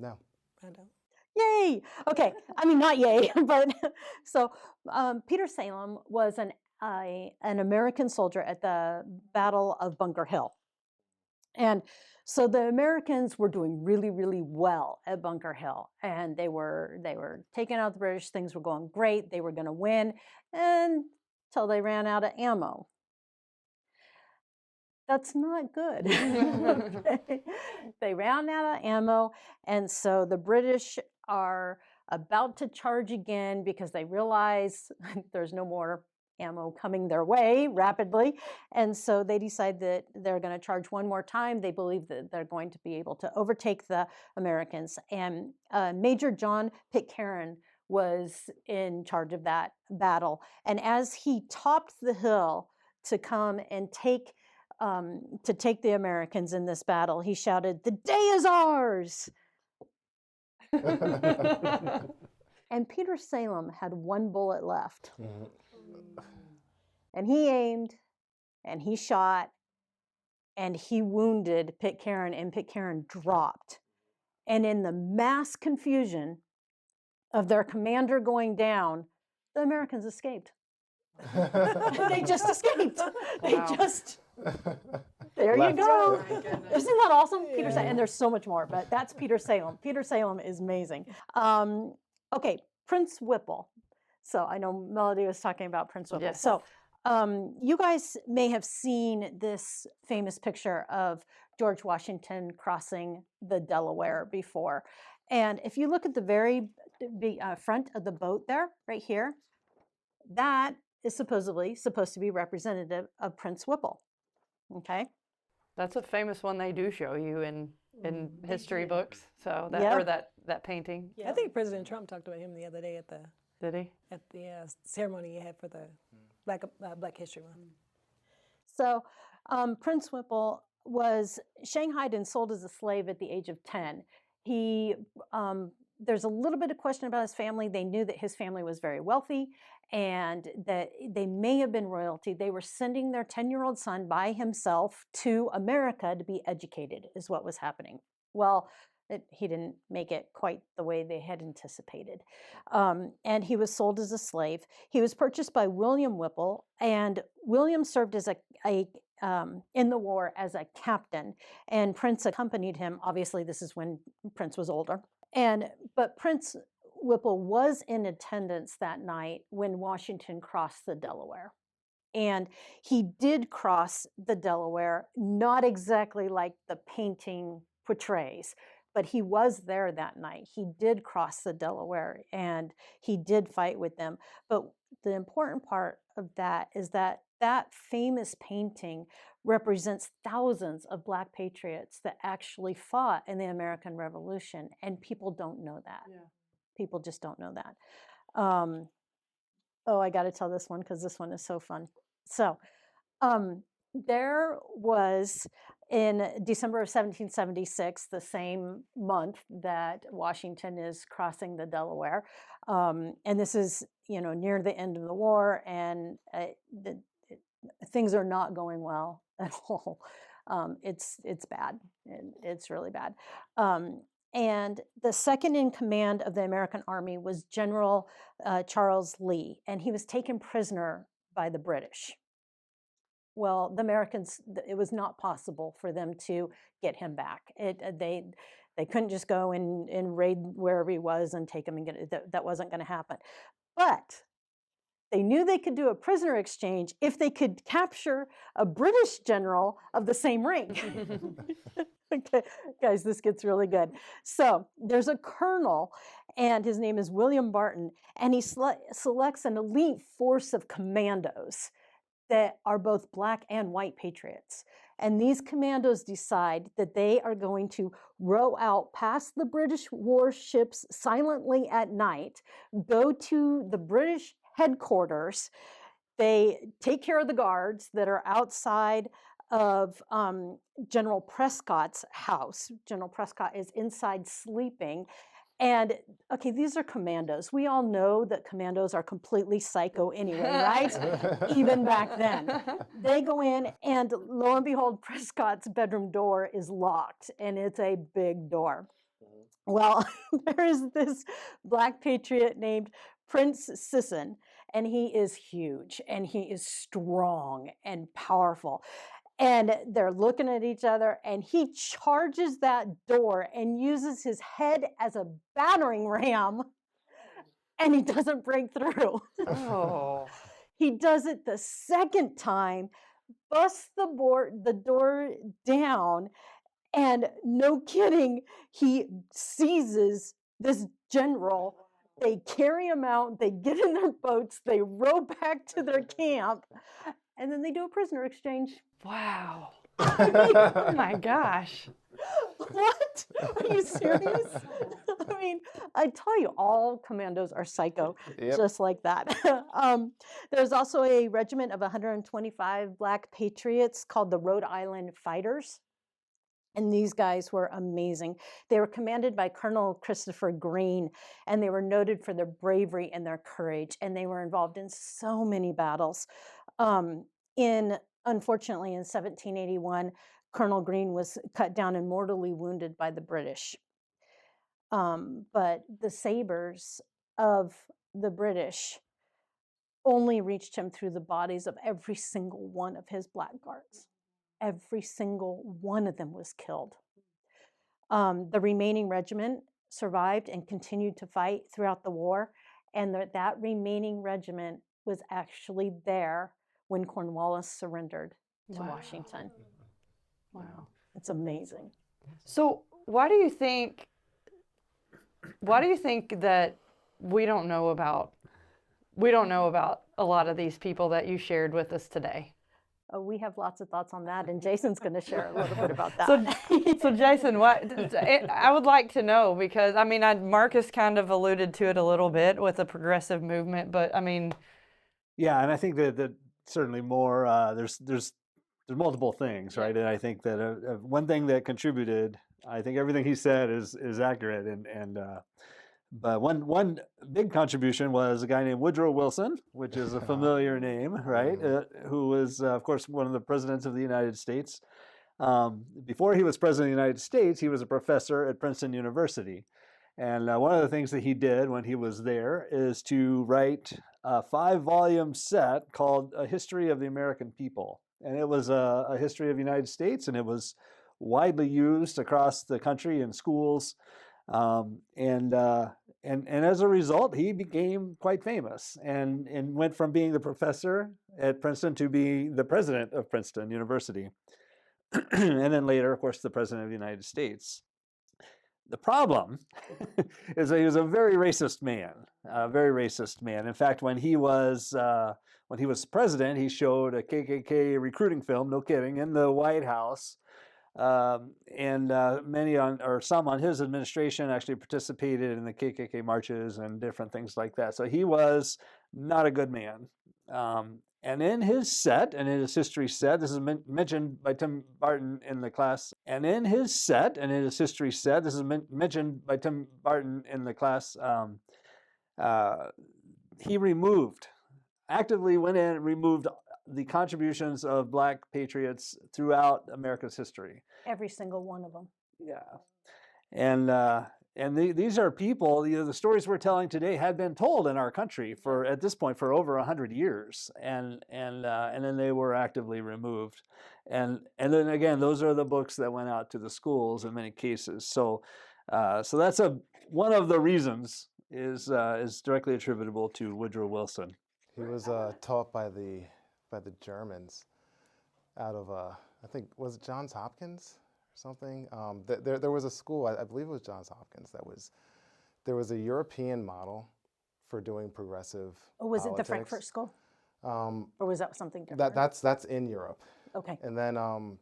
No. I don't. Yay! Okay, I mean not yay, but so Peter Salem was an American soldier at the Battle of Bunker Hill, and so the Americans were doing really, really well at Bunker Hill, and they were taking out the British. Things were going great. They were going to win, until they ran out of ammo. That's not good. Okay. They ran out of ammo, and so the British are about to charge again because they realize there's no more ammo coming their way rapidly, and so they decide that they're going to charge one more time. They believe that they're going to be able to overtake the Americans, and Major John Pitcairn was in charge of that battle, and as he topped the hill to come and take the Americans in this battle, he shouted, "The day is ours!" And Peter Salem had one bullet left. And he aimed, and he shot, and he wounded Pitcairn, and Pitcairn dropped. And in the mass confusion of their commander going down, the Americans escaped. They just escaped. They Wow. just... There Left. you go. My goodness. Isn't that awesome? Peter Yeah. Salem, and there's so much more, but that's Peter Salem. Peter Salem is amazing. Okay, Prince Whipple. So I know Melody was talking about Prince Whipple. Yes. So you guys may have seen this famous picture of George Washington crossing the Delaware before. And if you look at the very front of the boat there, right here, that is supposedly supposed to be representative of Prince Whipple. Okay. That's a famous one they do show you in history books. So that Yeah. or that painting. I think President Trump talked about him the other day at the Did he? ceremony he had for the Black History Month. So Prince Whipple was shanghaied and sold as a slave at the age of 10. He there's a little bit of question about his family. They knew that his family was very wealthy and that they may have been royalty. They were sending their 10-year-old son by himself to America to be educated, is what was happening. Well, he didn't make it quite the way they had anticipated. And he was sold as a slave. He was purchased by William Whipple, and William served as in the war as a captain, and Prince accompanied him. Obviously, this is when Prince was older. But Prince Whipple was in attendance that night when Washington crossed the Delaware. And he did cross the Delaware, not exactly like the painting portrays, but he was there that night. He did cross the Delaware and he did fight with them. But the important part of that is that that famous painting represents thousands of Black patriots that actually fought in the American Revolution, and people don't know that. Yeah. People just don't know that. I got to tell this one because this one is so fun. So there was, in December of 1776, the same month that Washington is crossing the Delaware, and this is, near the end of the war, and things are not going well at all. It's bad. It's really bad. And the second in command of the American Army was General Charles Lee, and he was taken prisoner by the British. Well, the Americans, it was not possible for them to get him back. They couldn't just go and raid wherever he was and take him and get it. That wasn't going to happen. But they knew they could do a prisoner exchange if they could capture a British general of the same rank. Okay, guys, this gets really good. So there's a colonel, and his name is William Barton, and he selects an elite force of commandos that are both black and white patriots. And these commandos decide that they are going to row out past the British warships silently at night, go to the British headquarters. They take care of the guards that are outside of General Prescott's house. General Prescott is inside sleeping. And okay, these are commandos. We all know that commandos are completely psycho anyway, right? Even back then. They go in, and lo and behold, Prescott's bedroom door is locked, and it's a big door. Well, there is this black patriot named Prince Sisson, and he is huge, and he is strong and powerful. And they're looking at each other, and he charges that door and uses his head as a battering ram, and he doesn't break through. Oh. He does it the second time, busts the door down, and no kidding, he seizes this general. They carry him out, they get in their boats, they row back to their camp, and then they do a prisoner exchange. Wow. Oh my gosh. What? Are you serious? I mean, I tell you, all commandos are psycho, just like that. There's also a regiment of 125 black patriots called the Rhode Island Fighters. And these guys were amazing. They were commanded by Colonel Christopher Green, and they were noted for their bravery and their courage, and they were involved in so many battles. Unfortunately, in 1781, Colonel Green was cut down and mortally wounded by the British. But the sabers of the British only reached him through the bodies of every single one of his black guards. Every single one of them was killed. The remaining regiment survived and continued to fight throughout the war, and that remaining regiment was actually there when Cornwallis surrendered to Washington. Wow. It's amazing. So why do you think that we don't know about a lot of these people that you shared with us today? We have lots of thoughts on that, and Jason's going to share a little bit about that. So Jason, I would like to know, because I mean, Marcus kind of alluded to it a little bit with the progressive movement, but I mean, yeah, and I think that certainly more. There's multiple things, right? And I think that one thing that contributed, I think everything he said is accurate, but one big contribution was a guy named Woodrow Wilson, which is a familiar name, right? Who was, of course, one of the presidents of the United States. Before he was president of the United States, he was a professor at Princeton University. And one of the things that he did when he was there is to write a 5-volume set called A History of the American People. And it was a history of the United States, and it was widely used across the country in schools. And as a result, he became quite famous and went from being the professor at Princeton to being the president of Princeton University. And then later, of course, the president of the United States. The problem is that he was a very racist man, In fact, when he was president, he showed a KKK recruiting film, no kidding, in the White House. And some on his administration actually participated in the KKK marches and different things like that. So he was not a good man. And in his set, and in his history set, this is mentioned by Tim Barton in the class. And in his set, and in his history set, this is mentioned by Tim Barton in the class. He actively went in and removed the contributions of black patriots throughout America's history. Every single one of them. Yeah, and these are people. The stories we're telling today had been told in our country at this point for over 100 years, and then they were actively removed, and then again, those are the books that went out to the schools in many cases. So that's one of the reasons is directly attributable to Woodrow Wilson. He was taught by the Germans out of, I think, was it Johns Hopkins or something? There was a school, I believe it was Johns Hopkins, there was a European model for doing progressive Was politics. it the Frankfurt School? Or was that something different? That's in Europe. Okay. And then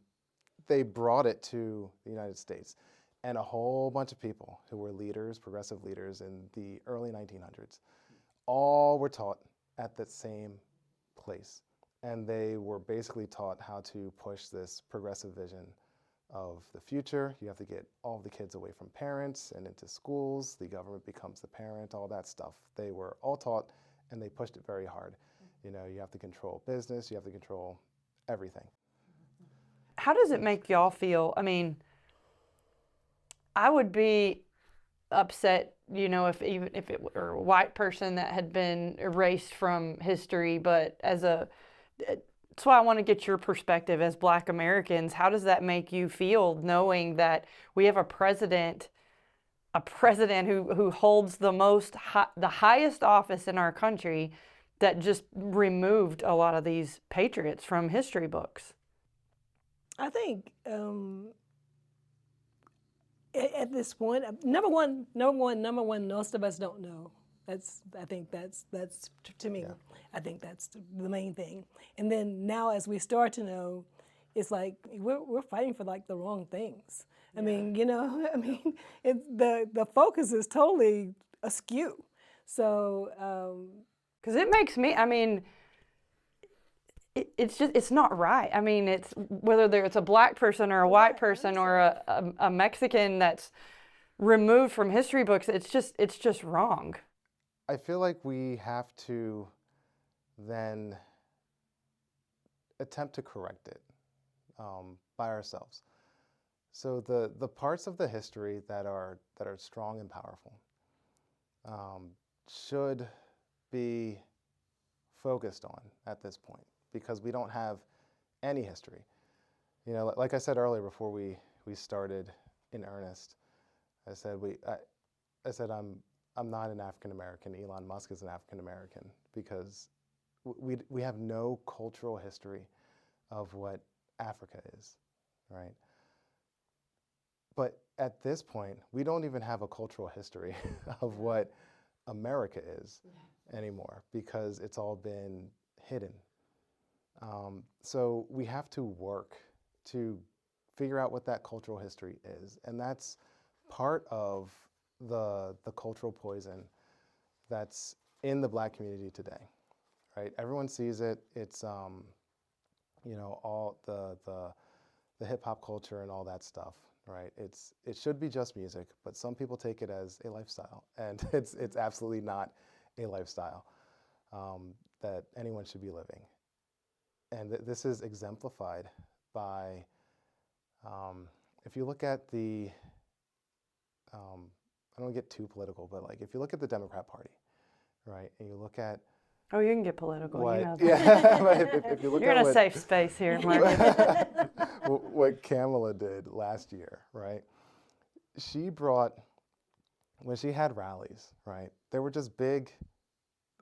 they brought it to the United States. And a whole bunch of people who were leaders, progressive leaders in the early 1900s, all were taught at the same place. And they were basically taught how to push this progressive vision of the future. You have to get all the kids away from parents and into schools. The government becomes the parent, all that stuff. They were all taught, and they pushed it very hard. You know, you have to control business, you have to control everything. How does it make y'all feel? I mean, I would be upset, you know, if it were a white person that had been erased from history, but that's why I want to get your perspective as Black Americans. How does that make you feel, knowing that we have a president who holds the highest office in our country, that just removed a lot of these patriots from history books? I think at this point, number one, most of us don't know. I think that's to me. Yeah. I think that's the main thing. And then now, as we start to know, it's like we're fighting for like the wrong things. I mean, you know, the focus is totally askew. So. Because it makes me, I mean, it's not right. I mean, it's whether it's a Black person or a white person or a Mexican that's removed from history books, it's just wrong. I feel like we have to then attempt to correct it by ourselves. So the parts of the history that are strong and powerful should be focused on at this point, because we don't have any history. You know, like I said earlier before we started in earnest, I said I'm not an African American. Elon Musk is an African American, because we have no cultural history of what Africa is, right? But at this point, we don't even have a cultural history of what America is anymore, because it's all been hidden. So we have to work to figure out what that cultural history is, and that's part of the cultural poison that's in the Black community today, right? Everyone sees it. It's you know, all the hip hop culture and all that stuff, right? It should be just music, but some people take it as a lifestyle, and it's absolutely not a lifestyle that anyone should be living. And this is exemplified by, if you look at the, I don't want to get too political, but like if you look at the Democrat Party, right, and you look at Oh, you can get political. what, You know that. yeah, if you look You're at in a what, safe space here, Marcus. what Kamala did last year, right? She brought, when she had rallies, right, there were just big,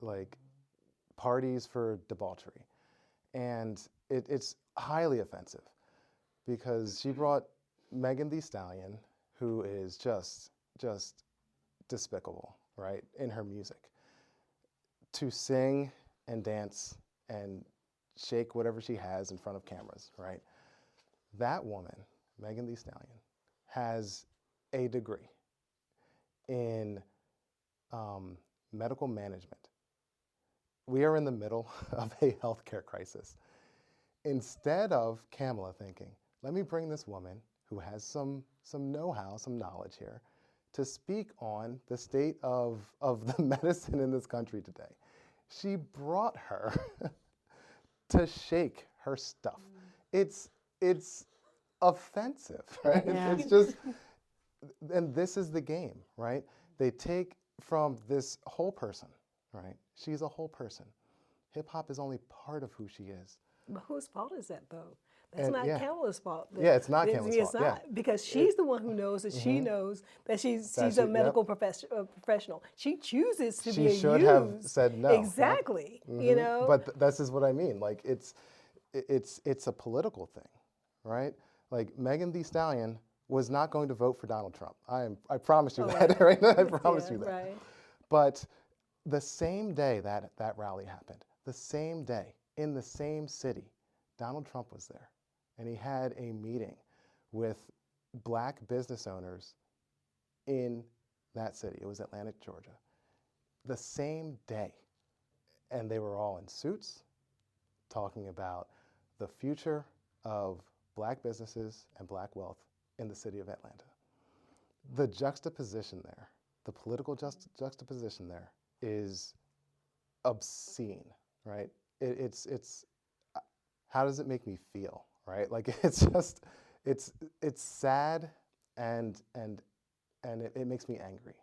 like, parties for debauchery. And it's highly offensive, because she brought Megan Thee Stallion, who is just despicable, right, in her music, to sing and dance and shake whatever she has in front of cameras, right? That woman, Megan Thee Stallion, has a degree in medical management. We are in the middle of a healthcare crisis. Instead of Kamala thinking, let me bring this woman who has some know-how, some knowledge here, to speak on the state of the medicine in this country today, she brought her to shake her stuff. It's offensive, right? Yeah. It's just, and this is the game, right? They take from this whole person, right? She's a whole person. Hip hop is only part of who she is. But whose fault is that, though? That's And, not yeah. Kamala's fault. Yeah, it's not Kamala's It's fault, not, yeah. because she's the one who knows that she knows that she's a yep. medical professional. She chooses to be She should have said no. right? Exactly. You know. But this is what I mean. Like it's a political thing, right? Like Megan Thee Stallion was not going to vote for Donald Trump. I promise you that. Right? I promise you that. Right. But the same day that rally happened, The same day, in the same city, Donald Trump was there, and he had a meeting with black business owners in that city. It was Atlanta, Georgia. The same day. And they were all in suits, talking about the future of black businesses and black wealth in the city of Atlanta. The juxtaposition there, the political juxtaposition there is obscene, right? It's how does it make me feel, right? Like it's just, it's sad and it makes me angry.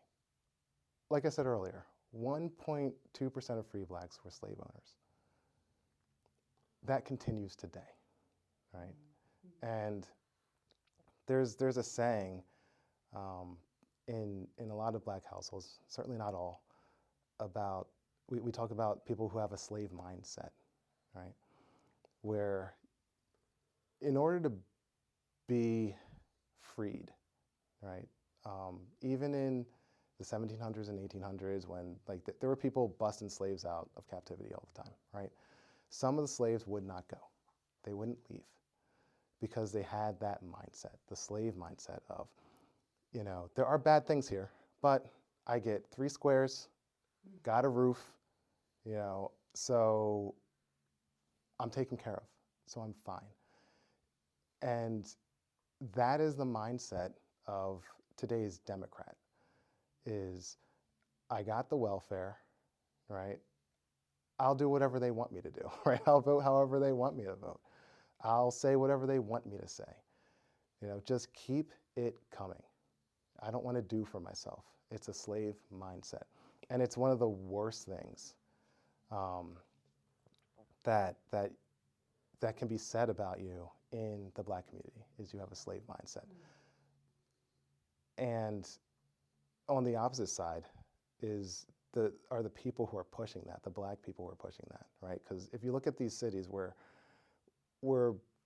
Like I said earlier, 1.2% of free blacks were slave owners. That continues today, right? And there's a saying in a lot of black households, certainly not all, about, we talk about people who have a slave mindset, right? Where in order to be freed, right? Even in the 1700s and 1800s, when there were people busting slaves out of captivity all the time, right? Some of the slaves would not go. They wouldn't leave because they had that mindset, the slave mindset of, you know, there are bad things here, but I get 3 squares, got a roof, you know, so I'm taken care of, so I'm fine. And that is the mindset of today's Democrat, is I got the welfare, right? I'll do whatever they want me to do, right? I'll vote however they want me to vote. I'll say whatever they want me to say. You know, just keep it coming. I don't want to do for myself. It's a slave mindset. And it's one of the worst things that can be said about you in the black community, is you have a slave mindset. And on the opposite side are the people who are pushing that, the black people who are pushing that, right? Because if you look at these cities where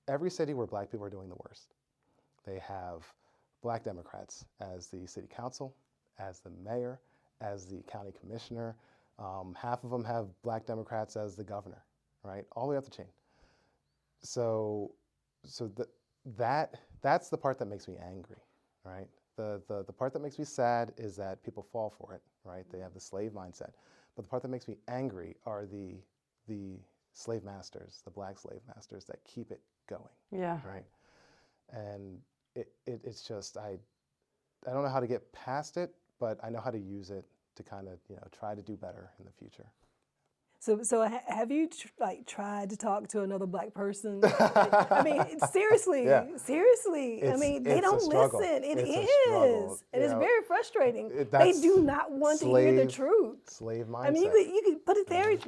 every city where black people are doing the worst, they have black Democrats as the city council, as the mayor, as the county commissioner. Half of them have black Democrats as the governor, right? All the way up the chain. So that's the part that makes me angry, right? The part that makes me sad is that people fall for it, right? They have the slave mindset. But the part that makes me angry are the slave masters, the black slave masters that keep it going. Yeah. Right? And it's just, I don't know how to get past it, but I know how to use it to kind of, you know, try to do better in the future. So have you tried to talk to another black person? I mean, seriously, seriously. I mean, they don't listen. It is. And it's very frustrating. They do not want to hear the truth. Slave mindset. I mean, you could put it there. Here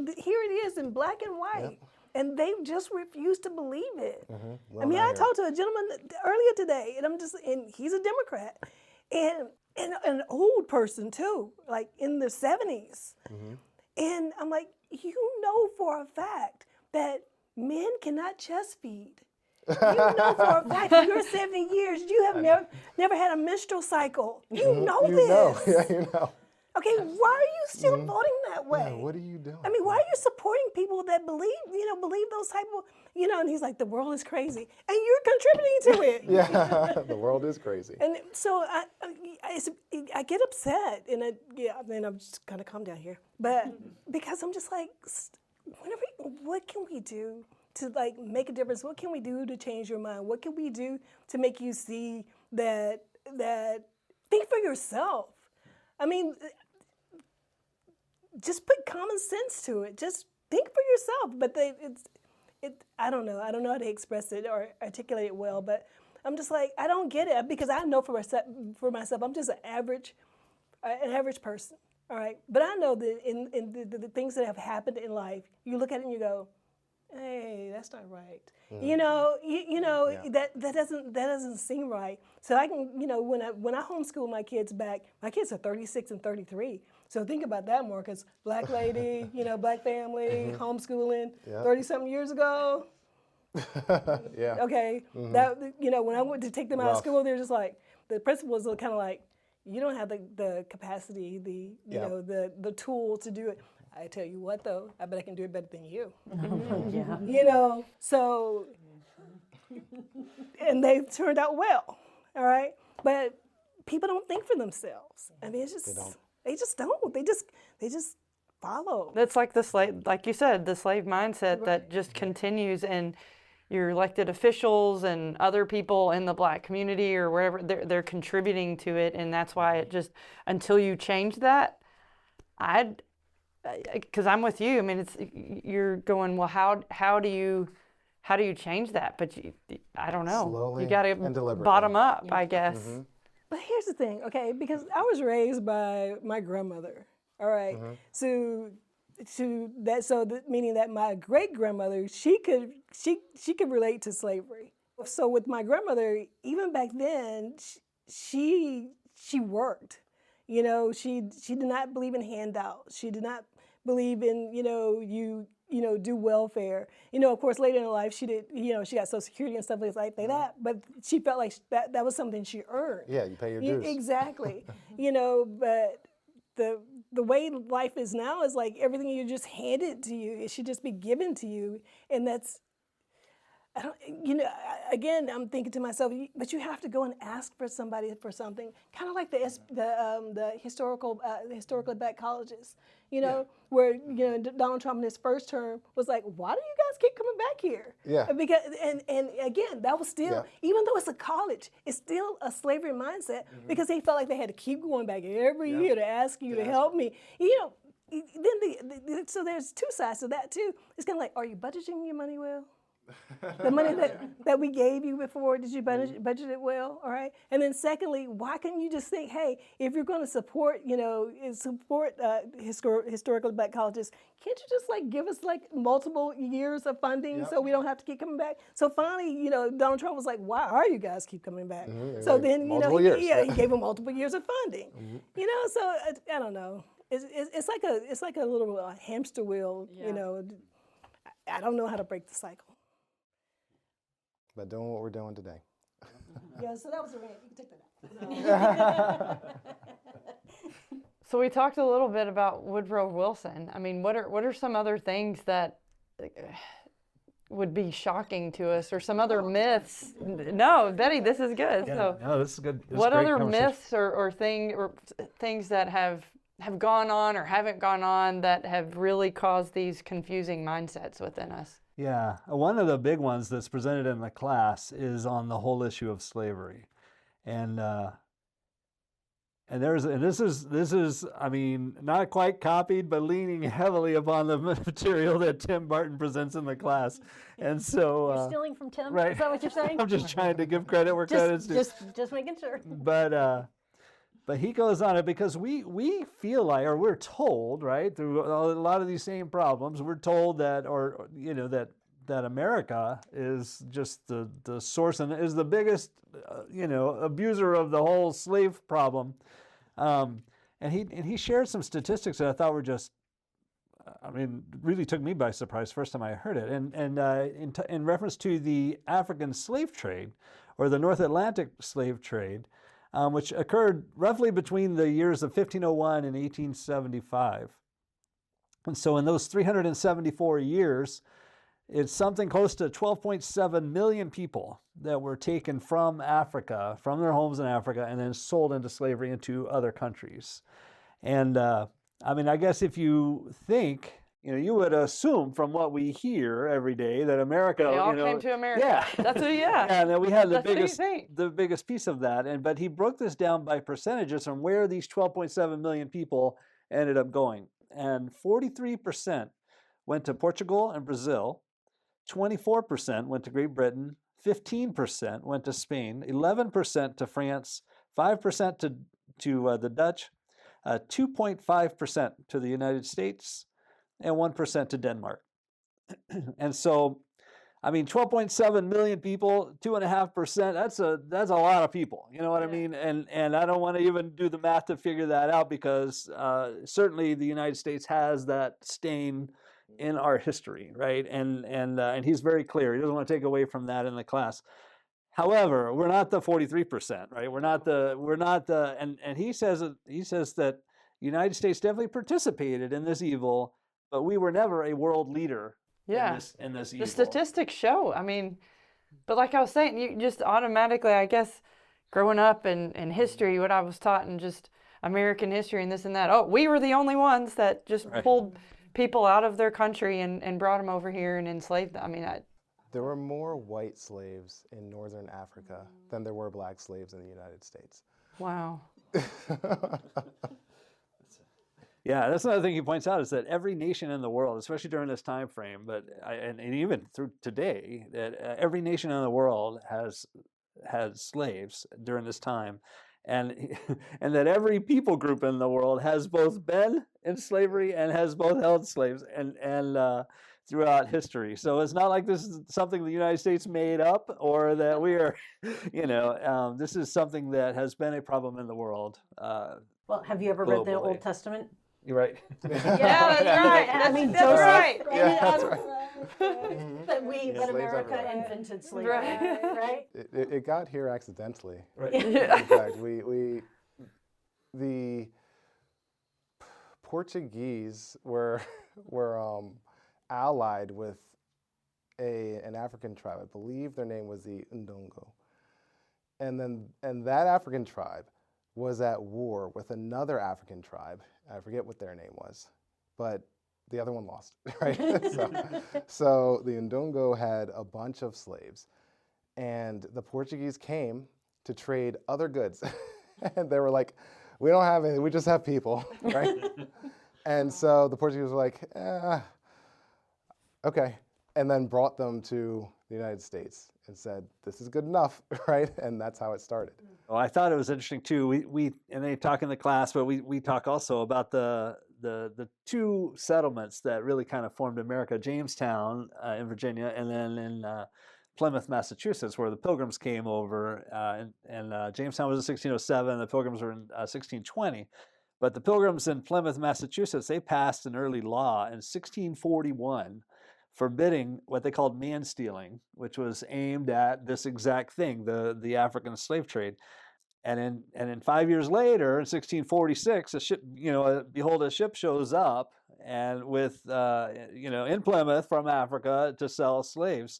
it is in black and white. Yep. And they just refuse to believe it. Mm-hmm. I mean, I talked to a gentleman earlier today, and he's a Democrat, and an old person too, like in their 70s. Mm-hmm. And I'm like, you know for a fact that men cannot chest feed. You know for a fact in your 70 years, you have never had a menstrual cycle. You know this. Know. Yeah, you know. Okay, why are you still voting that way? Yeah, what are you doing? I mean, why are you supporting people that believe those type of, and he's like, the world is crazy. And you're contributing to it. Yeah, the world is crazy. And so I get upset, and I'm just kind of calm down here. But because I'm just like, what can we do to make a difference? What can we do to change your mind? What can we do to make you see that think for yourself? I mean, just put common sense to it. Just think for yourself. But I don't know. I don't know how to express it or articulate it well. But I'm just like, I don't get it, because I know for myself, I'm just an average person. All right. But I know that in the things that have happened in life, you look at it and you go, hey, that's not right. Mm. That doesn't seem right. So I can, when I homeschool my kids back, my kids are 36 and 33. So think about that, Marcus. Black lady, black family, mm-hmm. homeschooling, 30-something years ago. Yeah. Okay. Mm-hmm. That when I went to take them out of school, they're just like, the principals are kind of like, you don't have the capacity, the tool to do it. I tell you what, though, I bet I can do it better than you. Yeah. You know, so, and they turned out well, all right? But people don't think for themselves. I mean, it's just, they just don't. They just follow. That's like the slave, like you said, the slave mindset that just continues, and your elected officials and other people in the Black community or wherever, they're contributing to it, and that's why it just, until you change that, because I'm with you. I mean, you're going, well, how do you change that? But I don't know. Slowly you got to and deliberately. bottom up, I guess. Mm-hmm. But here's the thing, okay? Because I was raised by my grandmother, all right? Meaning that my great grandmother, she could relate to slavery. So with my grandmother, even back then, she worked. You know, she did not believe in handouts. She did not believe in, do welfare. You know, of course, later in life, she did, she got Social Security and stuff like that, but she felt like that was something she earned. Yeah, you pay your dues. Exactly. But the way life is now is like everything you just handed to you. It should just be given to you. And that's, again, I'm thinking to myself, but you have to go and ask for somebody for something, kind of like the historical Black colleges, where Donald Trump in his first term was like, why do you guys keep coming back here? Yeah. Because and again, that was still, even though it's a college, it's still a slavery mindset because they felt like they had to keep going back every year to ask you to help me. Then so there's two sides to that too. It's kind of like, are you budgeting your money well? The money that we gave you before, did you budget it well? All right. And then secondly, why can't you just think, hey, if you're going to support historical Black colleges, can't you just give us multiple years of funding so we don't have to keep coming back? So finally, Donald Trump was like, why are you guys keep coming back? So then, he gave them multiple years of funding. So I don't know. It's like a little hamster wheel. I don't know how to break the cycle. But doing what we're doing today. Yeah, so that was a rant. You can take that out. So we talked a little bit about Woodrow Wilson. I mean, what are some other things that would be shocking to us, or some other myths? No, Betty, this is good. Yeah, so no, this is good. What other myths or things that have gone on or haven't gone on that have really caused these confusing mindsets within us? Yeah, one of the big ones that's presented in the class is on the whole issue of slavery, and this is I mean, not quite copied, but leaning heavily upon the material that Tim Barton presents in the class, and so you're stealing from Tim. Right. Is that what you're saying? I'm just trying to give credit where credit's due. Just making sure. But he goes on it because we feel like, or we're told, right, through a lot of these same problems, we're told that, that America is just the source and is the biggest, abuser of the whole slave problem. And he shared some statistics that I thought were just, really took me by surprise first time I heard it. And in reference to the African slave trade, or the North Atlantic slave trade, which occurred roughly between the years of 1501 and 1875. And so in those 374 years, it's something close to 12.7 million people that were taken from Africa, from their homes in Africa, and then sold into slavery into other countries. And I guess if you think, you would assume from what we hear every day that America, they all came to America. Yeah, that's what. Yeah, and then we had the That's biggest piece of that. But he broke this down by percentages from where these 12.7 million people ended up going. And 43% went to Portugal and Brazil, 24% went to Great Britain, 15% went to Spain, 11% to France, 5% to the Dutch, 2.5% to the United States, and 1% to Denmark. And so, 12.7 million people, 2.5%, that's a lot of people, you know what I mean? And I don't want to even do the math to figure that out, because certainly the United States has that stain in our history, right? And he's very clear. He doesn't want to take away from that in the class. However, we're not the 43%, right? We're not the and he says that the United States definitely participated in this evil, but we were never a world leader Yeah. in this The evil. statistics show. I mean, but like I was saying, you just automatically, I guess, growing up in history, what I was taught in just American history and this and that. Oh, we were the only ones that just pulled people out of their country and brought them over here and enslaved them. I mean, There were more white slaves in northern Africa than there were black slaves in the United States. wow. Yeah, that's another thing he points out is that every nation in the world, especially during this time frame, but and even through today, that every nation in the world has slaves during this time, and and that every people group in the world has both been in slavery and has both held slaves and throughout history. So it's not like this is something the United States made up or that we are, this is something that has been a problem in the world. Well, have you ever read the Globally. Old Testament? You're right. Yeah, that's right. I mean, that's Joseph, right. Yeah, that's right. That Slaves America everywhere. invented slavery, Right. right? It got here accidentally. Right. Yeah. In fact, the Portuguese were allied with an African tribe. I believe their name was the Ndongo. And that African tribe was at war with another African tribe. I forget what their name was, but the other one lost, right? So the Ndongo had a bunch of slaves, and the Portuguese came to trade other goods. And they were like, we don't have any, we just have people, right? And so the Portuguese were like, okay. And then brought them to the United States and said, this is good enough, right? And that's how it started. Well, I thought it was interesting too. We and they talk in the class, but we talk also about the two settlements that really kind of formed America: Jamestown in Virginia, and then in Plymouth, Massachusetts, where the Pilgrims came over. And Jamestown was in 1607. The Pilgrims were in 1620. But the Pilgrims in Plymouth, Massachusetts, they passed an early law in 1641 forbidding what they called man stealing, which was aimed at this exact thing, the African slave trade. And then 5 years later, in 1646, a ship, behold, a ship shows up and with, in Plymouth from Africa to sell slaves.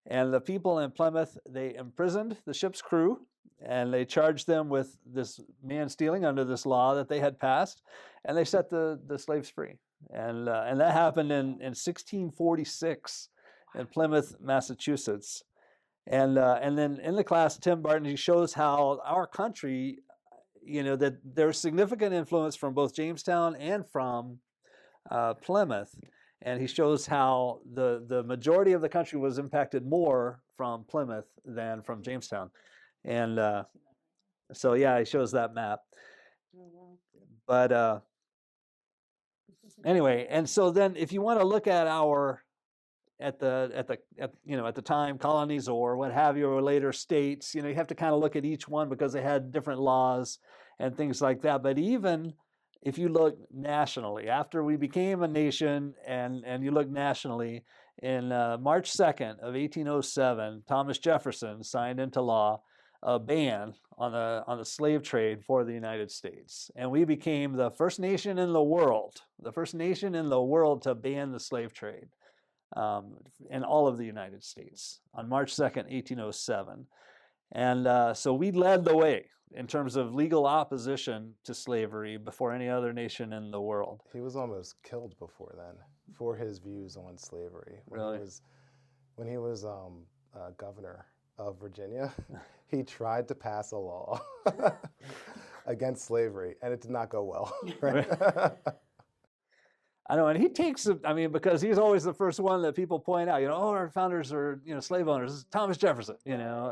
And the people in Plymouth, they imprisoned the ship's crew and they charged them with this man stealing under this law that they had passed, and they set the slaves free. And that happened in 1646 in Plymouth, Massachusetts. And then in the class, Tim Barton, he shows how our country, that there's significant influence from both Jamestown and from Plymouth. And he shows how the majority of the country was impacted more from Plymouth than from Jamestown. And so, yeah, he shows that map. But anyway, and so then if you want to look at at the time colonies or what have you, or later states, you have to kind of look at each one because they had different laws and things like that. But even if you look nationally, after we became a nation and you look nationally, in March 2nd of 1807, Thomas Jefferson signed into law a ban on the slave trade for the United States. And we became the first nation in the world to ban the slave trade in all of the United States on March 2nd, 1807. And so we led the way in terms of legal opposition to slavery before any other nation in the world. He was almost killed before then for his views on slavery. Really? When he was governor of Virginia, he tried to pass a law against slavery, and it did not go well. Right? I know, and he takes, because he's always the first one that people point out, our founders are, slave owners. This is Thomas Jefferson, Yeah.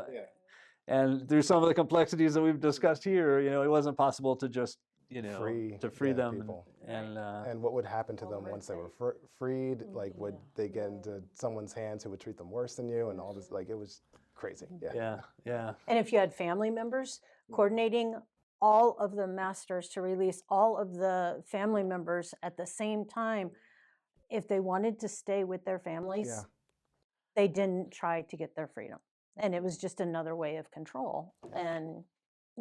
And through some of the complexities that we've discussed here, it wasn't possible to just, free them. People. And what would happen to them once they were freed? Like, would they get into someone's hands who would treat them worse than you and all this? Like, it was crazy. Yeah. And if you had family members coordinating all of the masters to release all of the family members at the same time, if they wanted to stay with their families, they didn't try to get their freedom. And it was just another way of control. And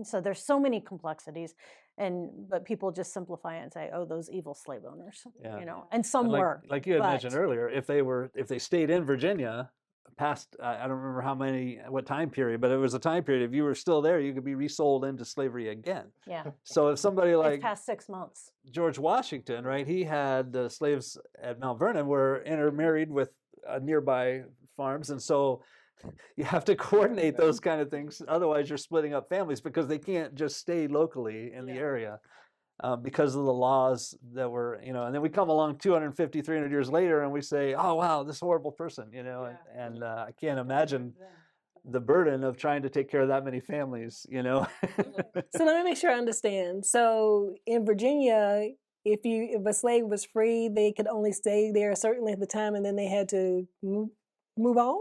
So there's so many complexities, but people just simplify it and say, oh, those evil slave owners, Yeah. and some And were. like you had but- mentioned earlier, if they stayed in Virginia past, I don't remember what time period, but it was a time period. If you were still there, you could be resold into slavery again. Yeah. So if somebody like It's past 6 months. George Washington, right? He had the slaves at Mount Vernon were intermarried with nearby farms, and so you have to coordinate those kind of things. Otherwise, you're splitting up families because they can't just stay locally in the area because of the laws that were, And then we come along 250, 300 years later, and we say, "Oh, wow, this horrible person," and I can't imagine the burden of trying to take care of that many families, So let me make sure I understand. So in Virginia, if a slave was free, they could only stay there a certain length of time, and then they had to move on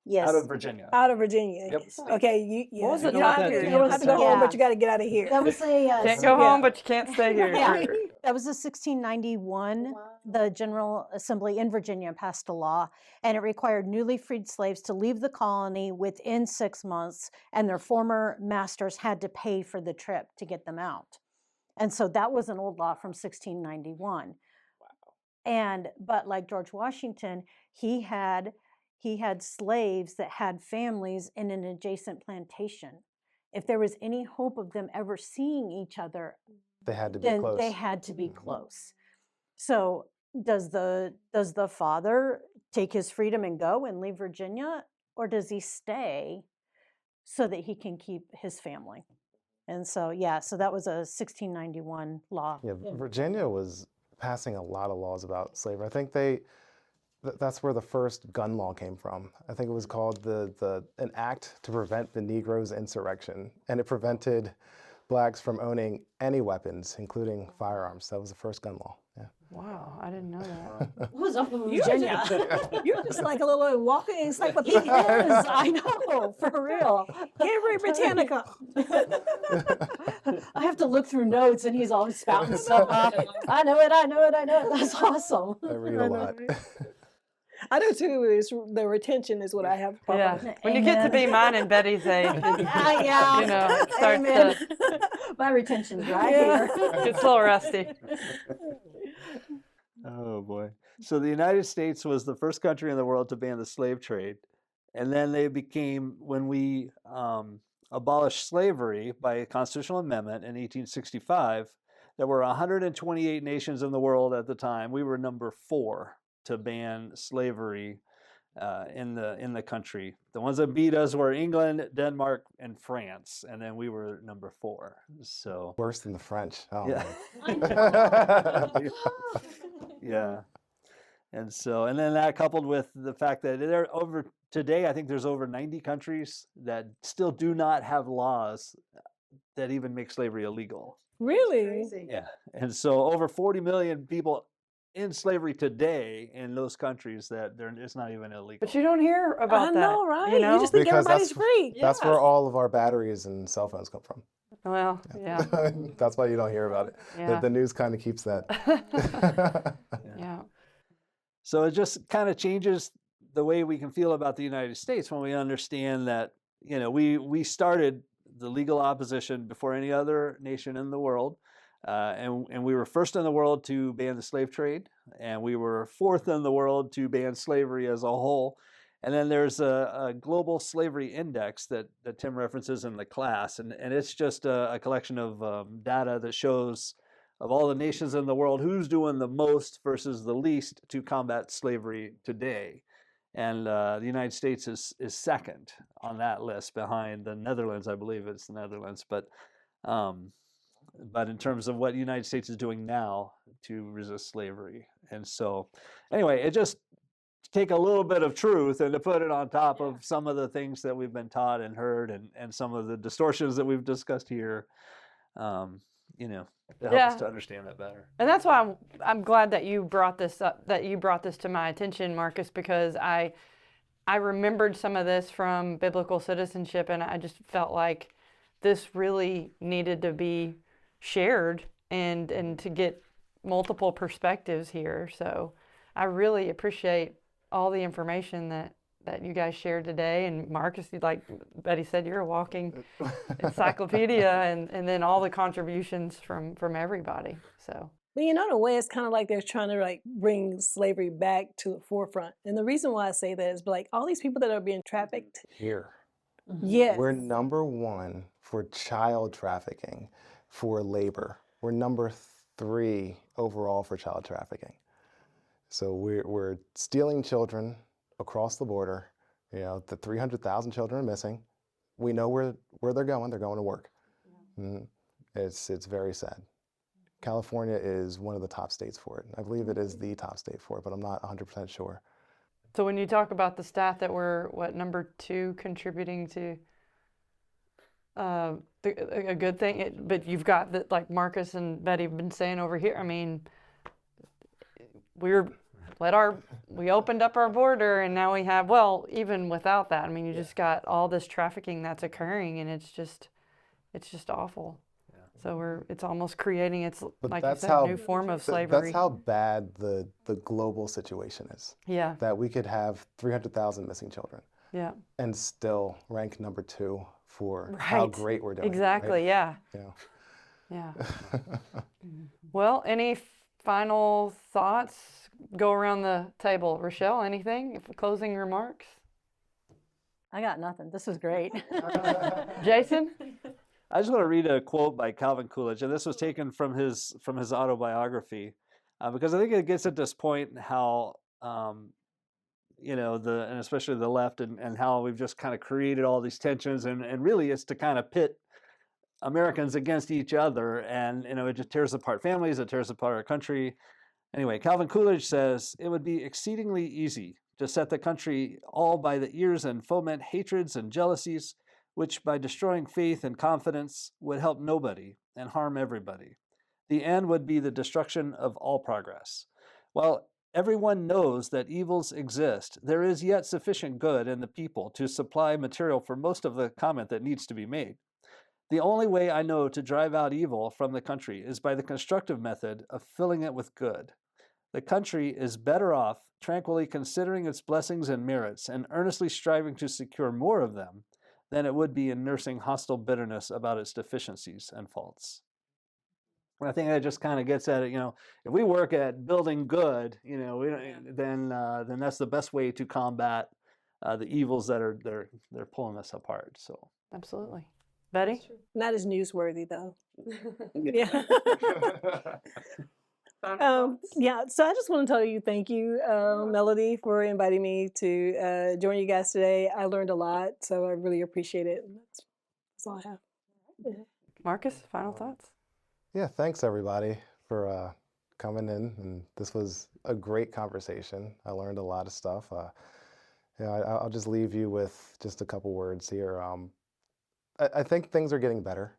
Yes. Out of Virginia. out of Virginia. Yep. Okay, What was the you don't time have to, period? you don't have to go home, Yeah. but you got to get out of here. That was a Can't go home, but you can't stay here. Yeah. That was a 1691. The General Assembly in Virginia passed a law, and it required newly freed slaves to leave the colony within 6 months, and their former masters had to pay for the trip to get them out. And so that was an old law from 1691. But like George Washington, he had slaves that had families in an adjacent plantation. If there was any hope of them ever seeing each other, They had to be then close. they had to be close. So does the father take his freedom and go and leave Virginia, or does he stay so that he can keep his family? And so so that was a 1691 law. Yeah, Virginia was passing a lot of laws about slavery. I think that's where the first gun law came from. I think it was called an act to prevent the Negroes' insurrection, and it prevented blacks from owning any weapons, including firearms. That was the first gun law. Yeah. Wow, I didn't know that. What was up with Virginia? You're just like a little walking It encyclopedia. is, I know, for real. Henry Britannica. I have to look through notes, and he's always spouting stuff off. I know it. That's awesome. I read a lot. I do too. The retention is what I have. a problem Yeah. with. When you get to be mine and Betty's age, Yeah. it starts Amen. to My retention's right here. gets a little rusty. Oh boy. So the United States was the first country in the world to ban the slave trade. And then they became, when we abolished slavery by a constitutional amendment in 1865, there were 128 nations in the world at the time. We were number 4 to ban slavery in the country. The ones that beat us were England, Denmark, and France, and then we were number 4. So Worse than the French. Oh, yeah. man. Yeah. And then that coupled with the fact that today, I think there's over 90 countries that still do not have laws that even make slavery illegal. Really? Yeah. And so over 40 million people in slavery today in those countries that it's not even illegal. But you don't hear about I that. know, right? You know? You just think Because everybody's free. That's where all of our batteries and cell phones come from. Well, yeah. That's why you don't hear about it. Yeah. The news kind of keeps that. Yeah. So it just kind of changes the way we can feel about the United States when we understand that, we started the legal opposition before any other nation in the world. And we were first in the world to ban the slave trade, and we were 4th in the world to ban slavery as a whole. And then there's a global slavery index that Tim references in the class, and it's just a collection of data that shows of all the nations in the world who's doing the most versus the least to combat slavery today. And the United States is second on that list behind the Netherlands. I believe it's the Netherlands, but in terms of what the United States is doing now to resist slavery. And so anyway, it just take a little bit of truth and to put it on top of some of the things that we've been taught and heard and some of the distortions that we've discussed here, to help us to understand that better. And that's why I'm glad that you brought this up, that you brought this to my attention, Marcus, because I remembered some of this from biblical citizenship, and I just felt like this really needed to be shared and to get multiple perspectives here. So I really appreciate all the information that you guys shared today. And Marcus, like Betty said, you're a walking encyclopedia, and then all the contributions from everybody. So. But in a way, it's kind of like they're trying to like bring slavery back to the forefront. And the reason why I say that is like all these people that are being trafficked Here. Yes. We're number one for child trafficking, for labor. We're number 3 overall for child trafficking. So we're stealing children across the border. You know, the 300,000 children are missing. We know where they're going. They're going to work. It's very sad. California is one of the top states for it. I believe it is the top state for it, but I'm not 100% sure. So when you talk about the stat that we're, number 2 contributing to a good thing, but you've got, like Marcus and Betty have been saying over here, I mean, we opened up our border, and now we have, well, even without that, I mean, you just got all this trafficking that's occurring, and it's just awful. So it's almost creating, like you said, a new form of slavery. That's how bad the global situation is. Yeah. That we could have 300,000 missing children. Yeah. And still rank number 2 for how great we're doing. Exactly. Right? Yeah. Yeah. Well, any final thoughts? Go around the table. RaShell, anything? Closing remarks? I got nothing. This was great. Jason? I just want to read a quote by Calvin Coolidge, and this was taken from his autobiography, because I think it gets at this point how and especially the left and how we've just kind of created all these tensions, and really it's to kind of pit Americans against each other, and it just tears apart families, it tears apart our country. Anyway, Calvin Coolidge says, "It would be exceedingly easy to set the country all by the ears and foment hatreds and jealousies, which by destroying faith and confidence would help nobody and harm everybody. The end would be the destruction of all progress. While everyone knows that evils exist, there is yet sufficient good in the people to supply material for most of the comment that needs to be made. The only way I know to drive out evil from the country is by the constructive method of filling it with good. The country is better off tranquilly considering its blessings and merits and earnestly striving to secure more of them than it would be in nursing hostile bitterness about its deficiencies and faults." And I think that just kind of gets at it. If we work at building good, then that's the best way to combat the evils that they're pulling us apart. So absolutely, Betty. Not as newsworthy though. Yeah. So I just want to tell you thank you, Melody, for inviting me to join you guys today. I learned a lot, so I really appreciate it. That's all I have. Yeah. Marcus, final thoughts? Yeah, thanks everybody for coming in, and this was a great conversation. I learned a lot of stuff. I'll just leave you with just a couple words here. I think things are getting better,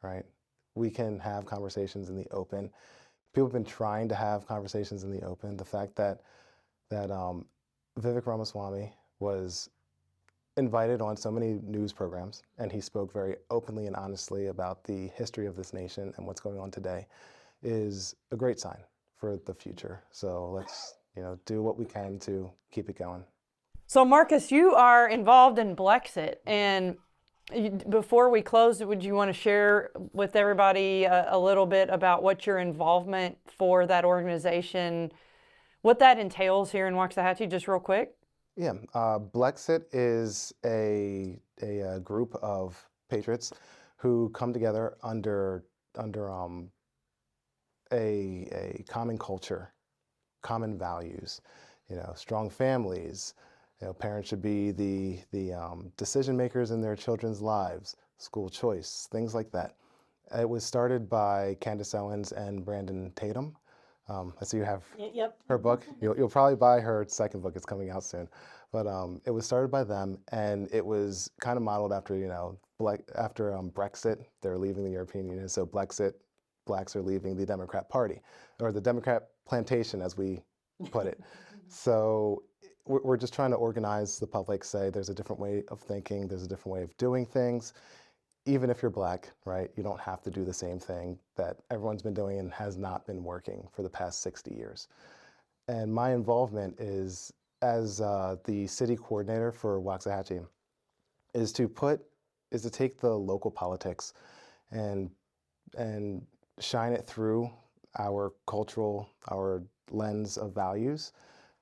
right? We can have conversations in the open. People have been trying to have conversations in the open. The fact that Vivek Ramaswamy was invited on so many news programs, and he spoke very openly and honestly about the history of this nation and what's going on today, is a great sign for the future. So let's do what we can to keep it going. So Marcus, you are involved in Blexit, and before we close, would you want to share with everybody a little bit about what your involvement for that organization, what that entails here in Waxahachie, just real quick? Yeah, Blexit is a group of patriots who come together under a common culture, common values, strong families. Parents should be the decision makers in their children's lives, school choice, things like that. It was started by Candace Owens and Brandon Tatum. I see you have her book. You'll probably buy her second book. It's coming out soon. But it was started by them, and it was kind of modeled after, after Brexit. They're leaving the European Union. So Blexit, blacks are leaving the Democrat Party, or the Democrat plantation, as we put it. So we're just trying to organize the public, say there's a different way of thinking, there's a different way of doing things. Even if you're black, right, you don't have to do the same thing that everyone's been doing and has not been working for the past 60 years. And my involvement is as the city coordinator for Waxahachie is to take the local politics and shine it through our lens of values,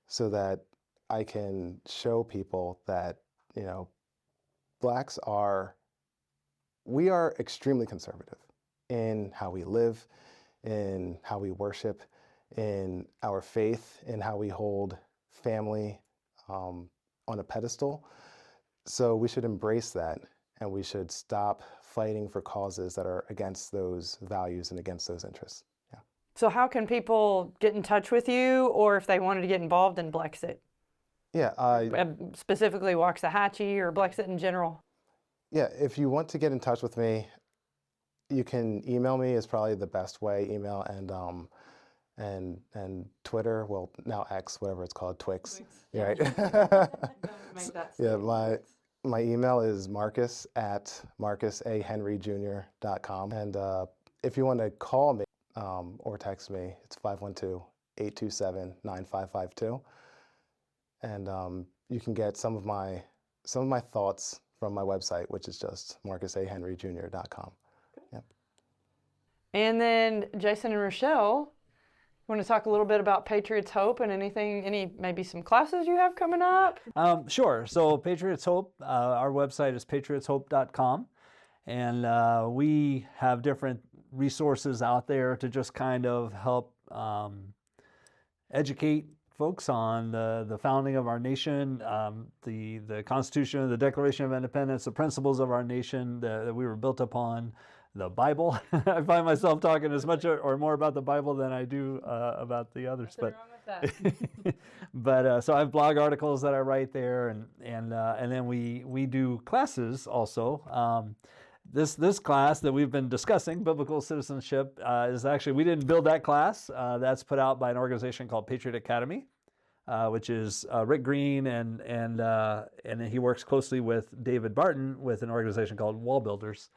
so that I can show people that, Blacks we are extremely conservative in how we live, in how we worship, in our faith, in how we hold family on a pedestal. So we should embrace that, and we should stop fighting for causes that are against those values and against those interests. Yeah. So how can people get in touch with you, or if they wanted to get involved in Blexit? Yeah. Specifically Waxahachie or Blexit in general? Yeah, if you want to get in touch with me, you can email me is probably the best way. Email and Twitter, well, now X, whatever it's called, Twix. Yeah, right. Yeah, my email is marcus@marcusahenryjr.com. And if you want to call me or text me, it's 512-827-9552. And you can get some of my thoughts from my website, which is just marcusahenryjr.com. Yep. And then Jason and RaShell, you want to talk a little bit about Patriots Hope and maybe some classes you have coming up? Sure. So Patriots Hope, our website is patriotshope.com. And we have different resources out there to just kind of help educate folks on the founding of our nation, the Constitution, the Declaration of Independence, the principles of our nation that we were built upon, the Bible. I find myself talking as much or more about the Bible than I do about the others. Nothing wrong with But so I have blog articles that I write there, and then we do classes also. This class that we've been discussing, Biblical Citizenship, is actually, we didn't build that class. That's put out by an organization called Patriot Academy, which is Rick Green, and he works closely with David Barton with an organization called Wall Builders.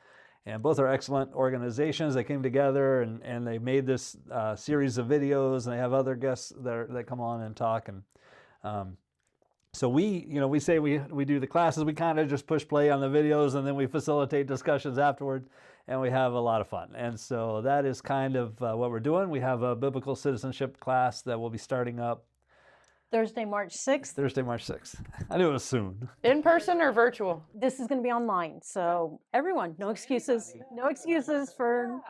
And both are excellent organizations. They came together and they made this series of videos, and they have other guests that come on and talk. And so we say we do the classes. We kind of just push play on the videos, and then we facilitate discussions afterward, and we have a lot of fun. And so that is kind of what we're doing. We have a biblical citizenship class that will be starting up Thursday, March 6th. Thursday, March 6th. I knew it was soon. In person or virtual? This is going to be online. So everyone, no excuses. No excuses for...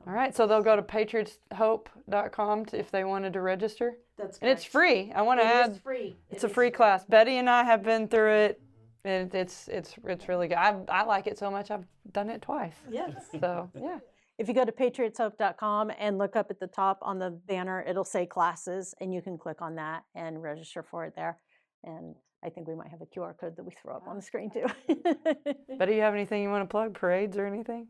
All right, so they'll go to patriotshope.com if they wanted to register. That's and it's free. I want to add, It's free. it's a free class. Betty and I have been through it, and it's really good. I like it so much I've done it twice. Yes. So yeah. If you go to patriotshope.com and look up at the top on the banner, it'll say classes, and you can click on that and register for it there. And I think we might have a QR code that we throw up on the screen too. But do you have anything you want to plug, parades or anything?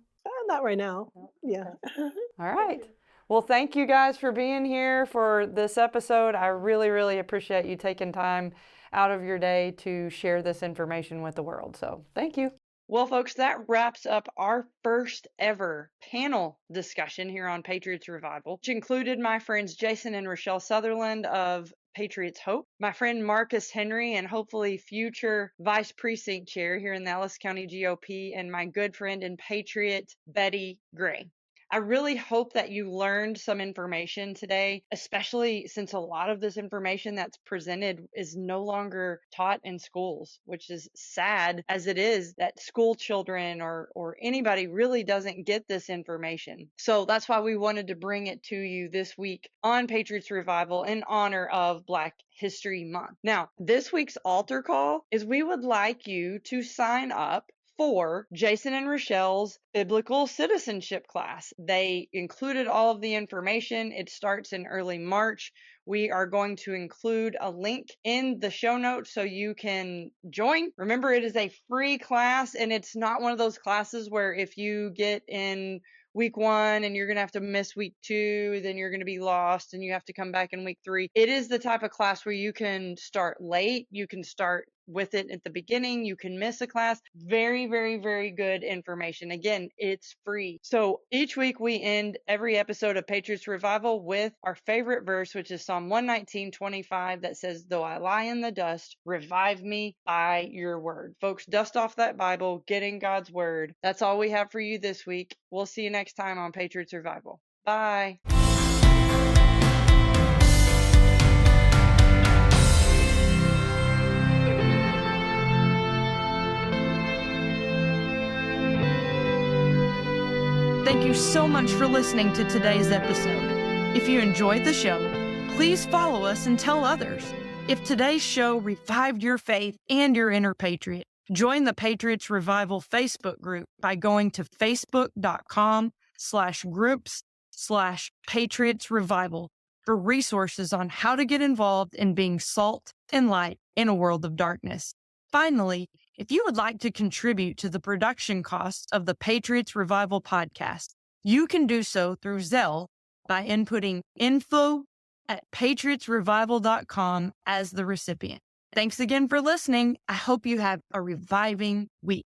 Not right now. Yeah. All right. Well, thank you guys for being here for this episode. I really, really appreciate you taking time out of your day to share this information with the world. So thank you. Well, folks, that wraps up our first ever panel discussion here on Patriots Revival, which included my friends Jason and RaShell Southerland of Patriots Hope, my friend Marcus Henry, and hopefully future Vice Precinct Chair here in the Ellis County GOP, and my good friend and Patriot, Betty Gray. I really hope that you learned some information today, especially since a lot of this information that's presented is no longer taught in schools, which is sad as it is that school children or anybody really doesn't get this information. So that's why we wanted to bring it to you this week on Patriots Revival in honor of Black History Month. Now, this week's altar call is we would like you to sign up for Jason and RaShell's Biblical Citizenship class. They included all of the information. It starts in early March. We are going to include a link in the show notes so you can join. Remember, it is a free class, and it's not one of those classes where if you get in week 1 and you're going to have to miss week 2, then you're going to be lost and you have to come back in week 3. It is the type of class where you can start late, you can start with it at the beginning. You can miss a class. Very, very, very good information. Again, it's free. So each week we end every episode of Patriots Revival with our favorite verse, which is Psalm 119:25, that says, "Though I lie in the dust, revive me by your word." Folks, dust off that Bible, get in God's word. That's all we have for you this week. We'll see you next time on Patriots Revival. Bye. Thank you so much for listening to today's episode. If you enjoyed the show, please follow us and tell others. If today's show revived your faith and your inner patriot, join the Patriots Revival Facebook group by going to facebook.com/groups/Patriots Revival for resources on how to get involved in being salt and light in a world of darkness. Finally, if you would like to contribute to the production costs of the Patriots Revival Podcast, you can do so through Zelle by inputting info@patriotsrevival.com as the recipient. Thanks again for listening. I hope you have a reviving week.